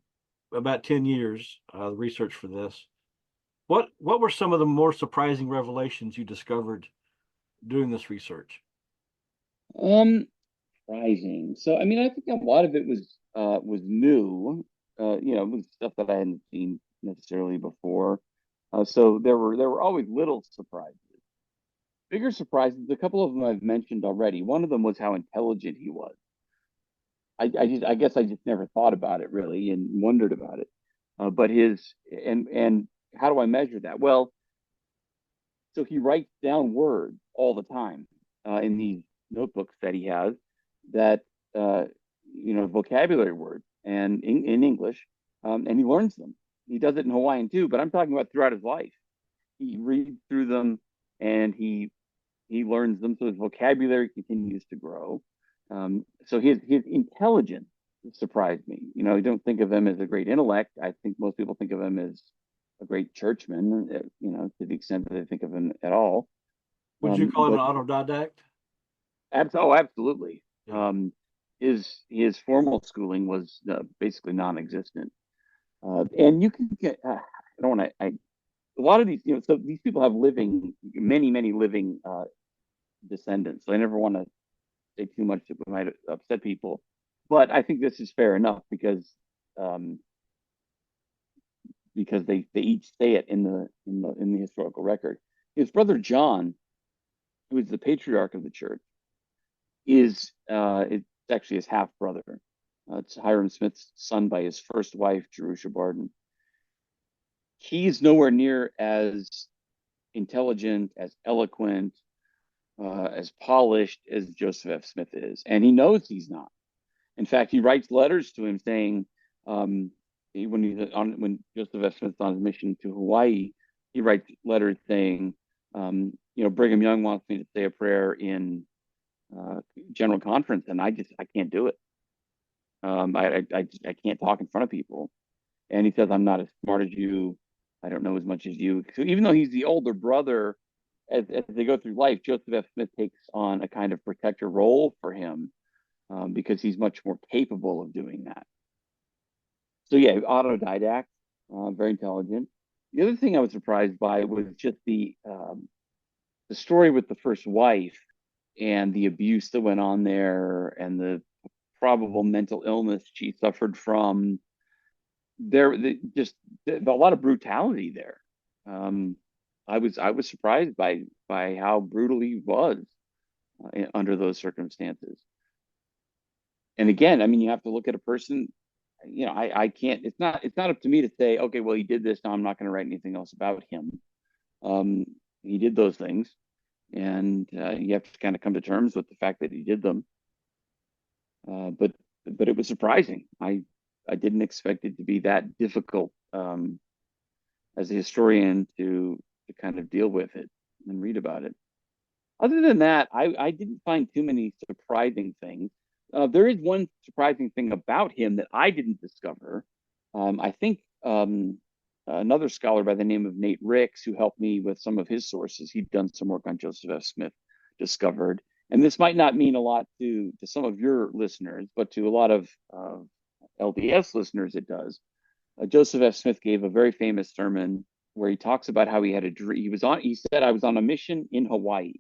about 10 years, research for this. What were some of the more surprising revelations you discovered doing this research? Um, Surprising. So, I mean, I think a lot of it was new. It was stuff that I hadn't seen necessarily before. So there were always little surprises. Bigger surprises. A couple of them I've mentioned already. One of them was how intelligent he was. I guess I just never thought about it really and wondered about it. But and how do I measure that? Well, so he writes down words all the time in these notebooks that he has, that vocabulary words and in English, and he learns them. He does it in Hawaiian too, but I'm talking about throughout his life. He reads through them and he learns them, so his vocabulary continues to grow. So his intelligence surprised me. You don't think of him as a great intellect. I think most people think of him as a great churchman, to the extent that they think of him at all. Would you call him an But autodidact? absolutely. Yeah. Um, his formal schooling was basically non-existent, and you can get. I don't want to. A lot of these, so these people have many living descendants. So I never want to say too much that might upset people, but I think this is fair enough um, because they each say it in the historical record. His brother John, who is the patriarch of the church, it's actually his half brother. It's Hiram Smith's son by his first wife, Jerusha Barden. He's nowhere near as intelligent, as eloquent, as polished as Joseph F. Smith is, and he knows he's not. In fact, he writes letters to him saying, when Joseph F. Smith's on his mission to Hawaii, he writes letters saying, Brigham Young wants me to say a prayer in general conference, and I can't do it. I can't talk in front of people. And he says, I'm not as smart as you. I don't know as much as you. So even though he's the older brother, as they go through life, Joseph F. Smith takes on a kind of protector role for him, because he's much more capable of doing that. So yeah, autodidact, very intelligent. The other thing I was surprised by was just the story with the first wife and the abuse that went on there and the probable mental illness she suffered from. Just a lot of brutality there. Um, I was surprised by how brutal he was under those circumstances. And again, I mean, you have to look at a person. I can't. It's not up to me to say, okay, well, he did this. Now I'm not going to write anything else about him. Um, he did those things, and you have to kind of come to terms with the fact that he did them. But it was surprising. I didn't expect it to be that difficult, as a historian to kind of deal with it and read about it. Other than that, I didn't find too many surprising things. There is one surprising thing about him that I didn't discover. I think another scholar by the name of Nate Ricks, who helped me with some of his sources, he'd done some work on Joseph F. Smith, discovered. And this might not mean a lot to some of your listeners, but to a lot of LDS listeners, it does. Joseph F. Smith gave a very famous sermon where he talks about how he had a dream. He said, I was on a mission in Hawaii,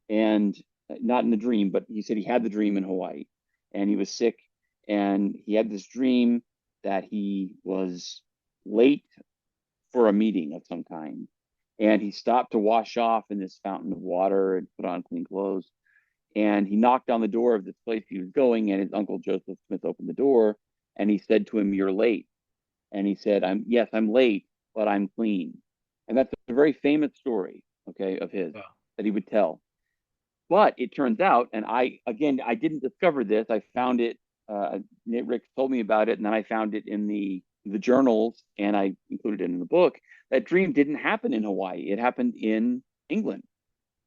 and not in the dream, but he said he had the dream in Hawaii, and he was sick, and he had this dream that he was late for a meeting of some kind, and he stopped to wash off in this fountain of water and put on clean clothes, and he knocked on the door of this place he was going, and his uncle Joseph Smith opened the door, and he said to him, "You're late." And he said, I'm late, but I'm clean." And that's a very famous story, okay, of his Yeah. that he would tell. But it turns out, and I didn't discover this. I found it. Nate Ricks told me about it, and then I found it in the journals, and I included it in the book. That dream didn't happen in Hawaii. It happened in England.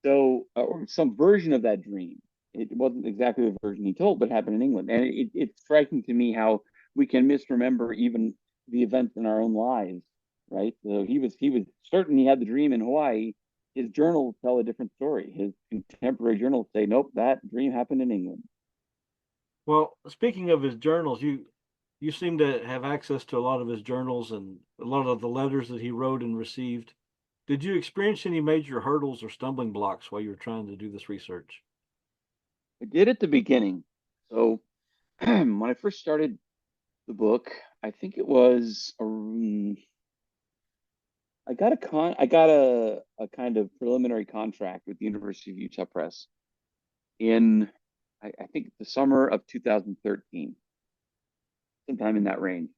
So, or some version of that dream. It wasn't exactly the version he told, but it happened in England. And it's striking to me how we can misremember even the events in our own lives, right? So he was certain he had the dream in Hawaii. His journals tell a different story. His contemporary journals say, nope, that dream happened in England. Well, speaking of his journals, you seem to have access to a lot of his journals and a lot of the letters that he wrote and received. Did you experience any major hurdles or stumbling blocks while you were trying to do this research? I did at the beginning. So when I first started the book, I think it was I got a kind of preliminary contract with the University of Utah Press in I think the summer of 2013, sometime in that range.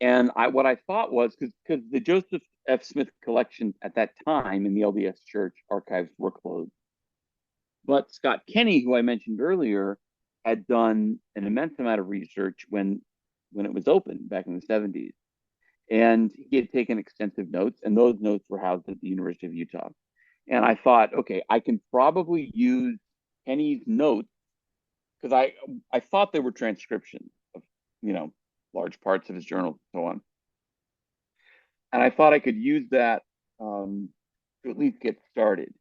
And what I thought was because the Joseph F. Smith collection at that time in the LDS Church archives were closed, but Scott Kenny, who I mentioned earlier, had done an immense amount of research when it was open back in the 70s, and he had taken extensive notes, and those notes were housed at the University of Utah. And I thought, okay, I can probably use Kenny's notes because I thought they were transcriptions of you know large parts of his journal and so on. and I thought I could use that to at least get started.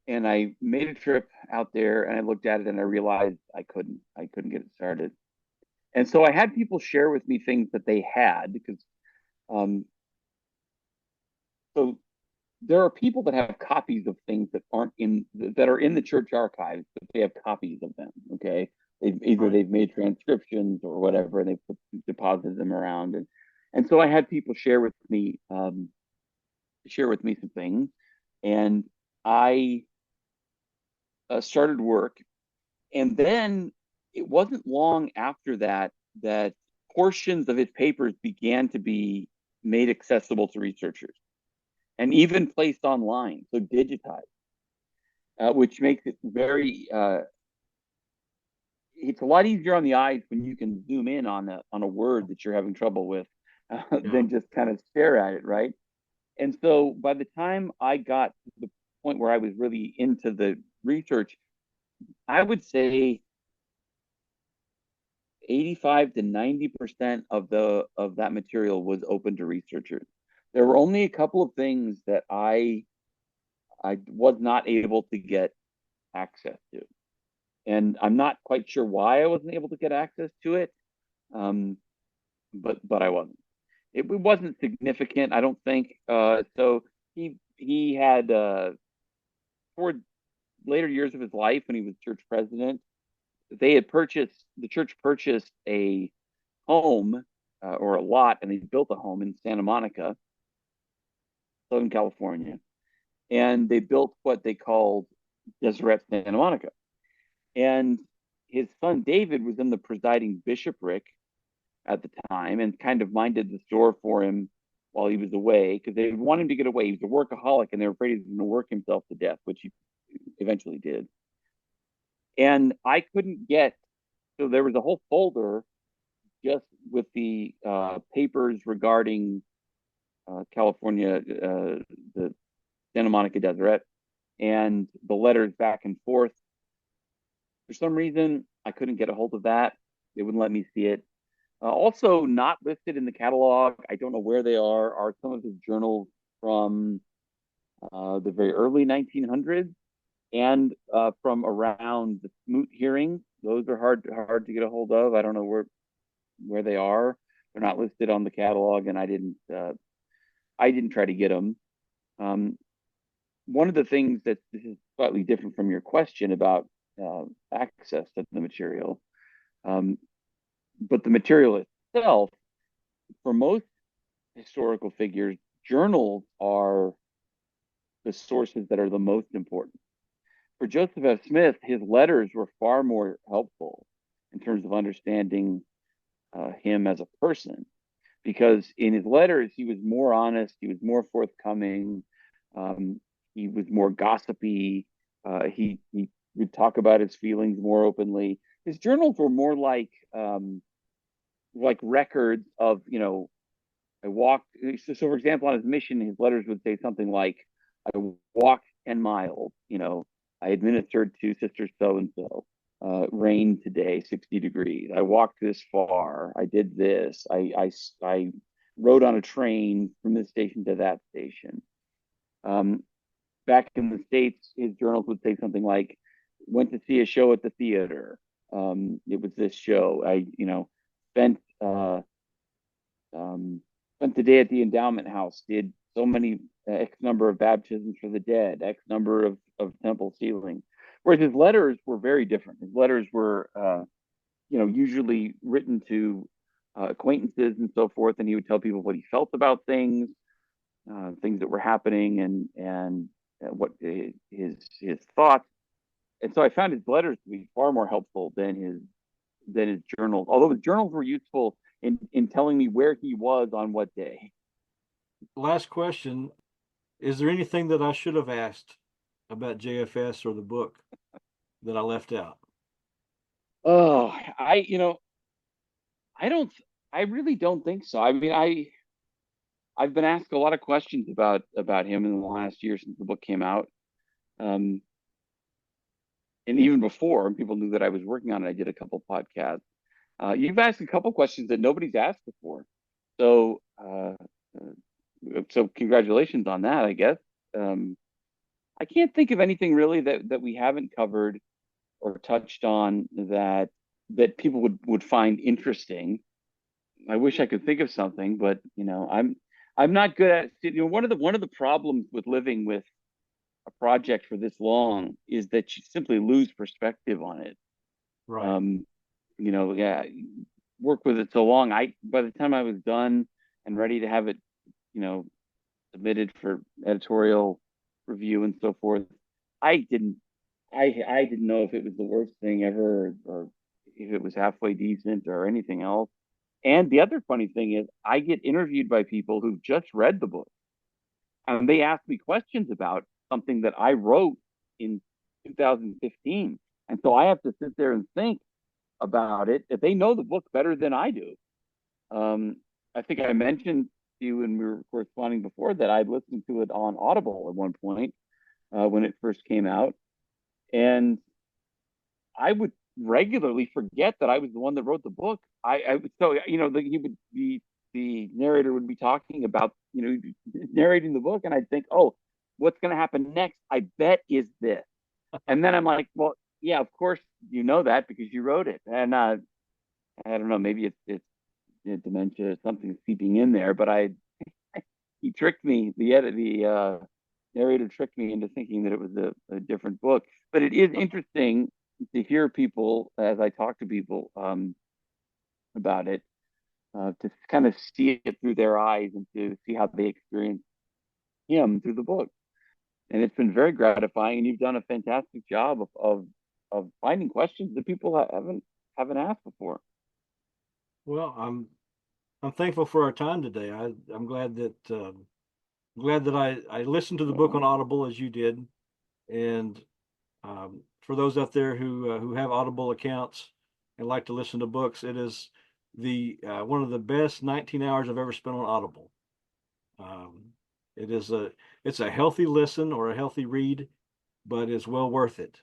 And I made a trip out there, and I looked at it, and I realized I couldn't get it started. And so I had people share with me things that they had because um, so there are people that have copies of things that are in the church archives, but they have copies of them. Okay, Right. they've made transcriptions or whatever, and they've deposited them around, and so I had people share with me some things, and I started work, and then it wasn't long after that that portions of his papers began to be made accessible to researchers and even placed online, so digitized, which makes it it's a lot easier on the eyes when you can zoom in on a word that you're having trouble with Yeah. than just kind of stare at it, right? And so by the time I got to the point where I was really into the research, I would say 85 to 90% of the of that material was open to researchers. There were only a couple of things that I was not able to get access to. And I'm not quite sure why I wasn't able to get access to it. Um, but I wasn't. It wasn't significant, I don't think. So he had toward later years of his life when he was church president, the church purchased a home or a lot, and they built a home in Santa Monica, Southern California, and they built what they called Deseret Santa Monica. And his son David was in the presiding bishopric at the time and kind of minded the store for him while he was away because they wanted him to get away. He was a workaholic and they were afraid he was going to work himself to death, which he eventually did. And I couldn't get, so there was a whole folder just with the papers regarding California, the Santa Monica Deseret, and the letters back and forth. For some reason, I couldn't get a hold of that. They wouldn't let me see it. Also, not listed in the catalog, I don't know where they are some of his journals from the very early 1900s and from around the Smoot hearings. Those are hard to get a hold of. I don't know where they are. They're not listed on the catalog, and I didn't try to get them. Um, One of the things that this is slightly different from your question about access to the material, um, but the material itself, for most historical figures, journals are the sources that are the most important. For Joseph F. Smith, his letters were far more helpful in terms of understanding him as a person, because in his letters he was more honest, he was more forthcoming, um, he was more gossipy. He would talk about his feelings more openly. His journals were more like records of I walked. So, for example, on his mission, his letters would say something like, "I walked 10 miles. I administered to Sister so and so. Rain today, 60 degrees. I walked this far. I did this. I rode on a train from this station to that station." Um, Back in the States, his journals would say something like, "Went to see a show at the theater. It was this show. Spent um, spent the day at the endowment house, did so many X number of baptisms for the dead, X number of temple sealing." Whereas his letters were very different. His letters were, usually written to acquaintances and so forth, and he would tell people what he felt about things, things that were happening, and what his thoughts. And so I found his letters to be far more helpful than his journals. Although his journals were useful in telling me where he was on what day. Last question. Is there anything that I should have asked about JFS or the book that I left out? Oh, I don't, I really don't think so. I mean, I've been asked a lot of questions about him in the last year since the book came out, um, and even before, when people knew that I was working on it. I did a couple podcasts. You've asked a couple questions that nobody's asked before. So so congratulations on that, I guess. Um, I can't think of anything really that we haven't covered or touched on that people would find interesting. I wish I could think of something, but I'm not good at one of the problems with living with a project for this long is that you simply lose perspective on it. Right. Um, yeah, work with it so long. I By the time I was done and ready to have it, you know, submitted for editorial review and so forth, I didn't I didn't know if it was the worst thing ever or if it was halfway decent or anything else. And the other funny thing is I get interviewed by people who've just read the book and they ask me questions about something that I wrote in 2015. And so I have to sit there and think about it. If they know the book better than I do. Um, I think I mentioned to you when we were corresponding before that I listened to it on Audible at one point when it first came out, and I would regularly forget that I was the one that wrote the book. I so he would be the narrator would be talking about narrating the book, and I'd think, oh, what's going to happen next? I bet is this, and then I'm like, well, yeah, of course you know that because you wrote it, and I don't know, maybe it's dementia, something seeping in there, but I he tricked me. The narrator tricked me into thinking that it was a different book. But it is interesting to hear people as I talk to people about it, to kind of see it through their eyes and to see how they experience him through the book. And it's been very gratifying. And you've done a fantastic job of finding questions that people haven't asked before. Well, I'm thankful for our time today. I'm glad that I listened to the book on Audible as you did, and for those out there who have Audible accounts and like to listen to books, it is the one of the best 19 hours I've ever spent on Audible. Um, it is it's a healthy listen or a healthy read, but it's well worth it.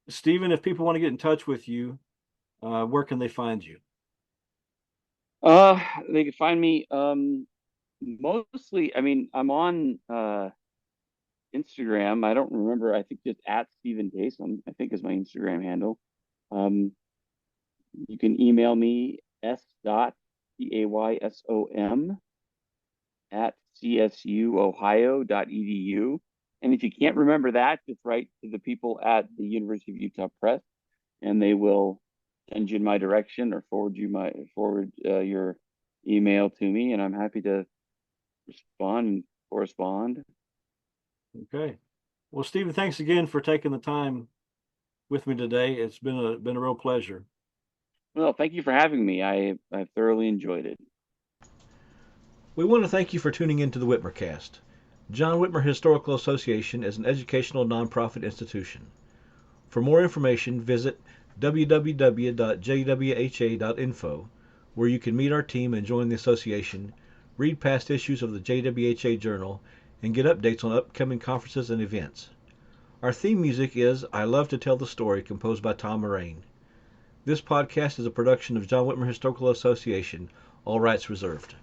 Stephen, if people want to get in touch with you, where can they find you? Uh, they can find me mostly. I mean, I'm on Instagram. I don't remember. I think just at Stephen Taysom, I think is my Instagram handle. Um, you can email me s.taysom at csuohio.edu. And if you can't remember that, just write to the people at the University of Utah Press, and they will send you in my direction or forward your email to me, and I'm happy to respond and correspond. Okay. Well, Stephen, thanks again for taking the time with me today. It's been a real pleasure. Well, thank you for having me. I thoroughly enjoyed it. We want to thank you for tuning in to the Whitmercast. John Whitmer Historical Association is an educational nonprofit institution. For more information, visit www.jwha.info, where you can meet our team and join the association, read past issues of the JWHA Journal, and get updates on upcoming conferences and events. Our theme music is I Love to Tell the Story, composed by Tom Moraine. This podcast is a production of John Whitmer Historical Association, all rights reserved.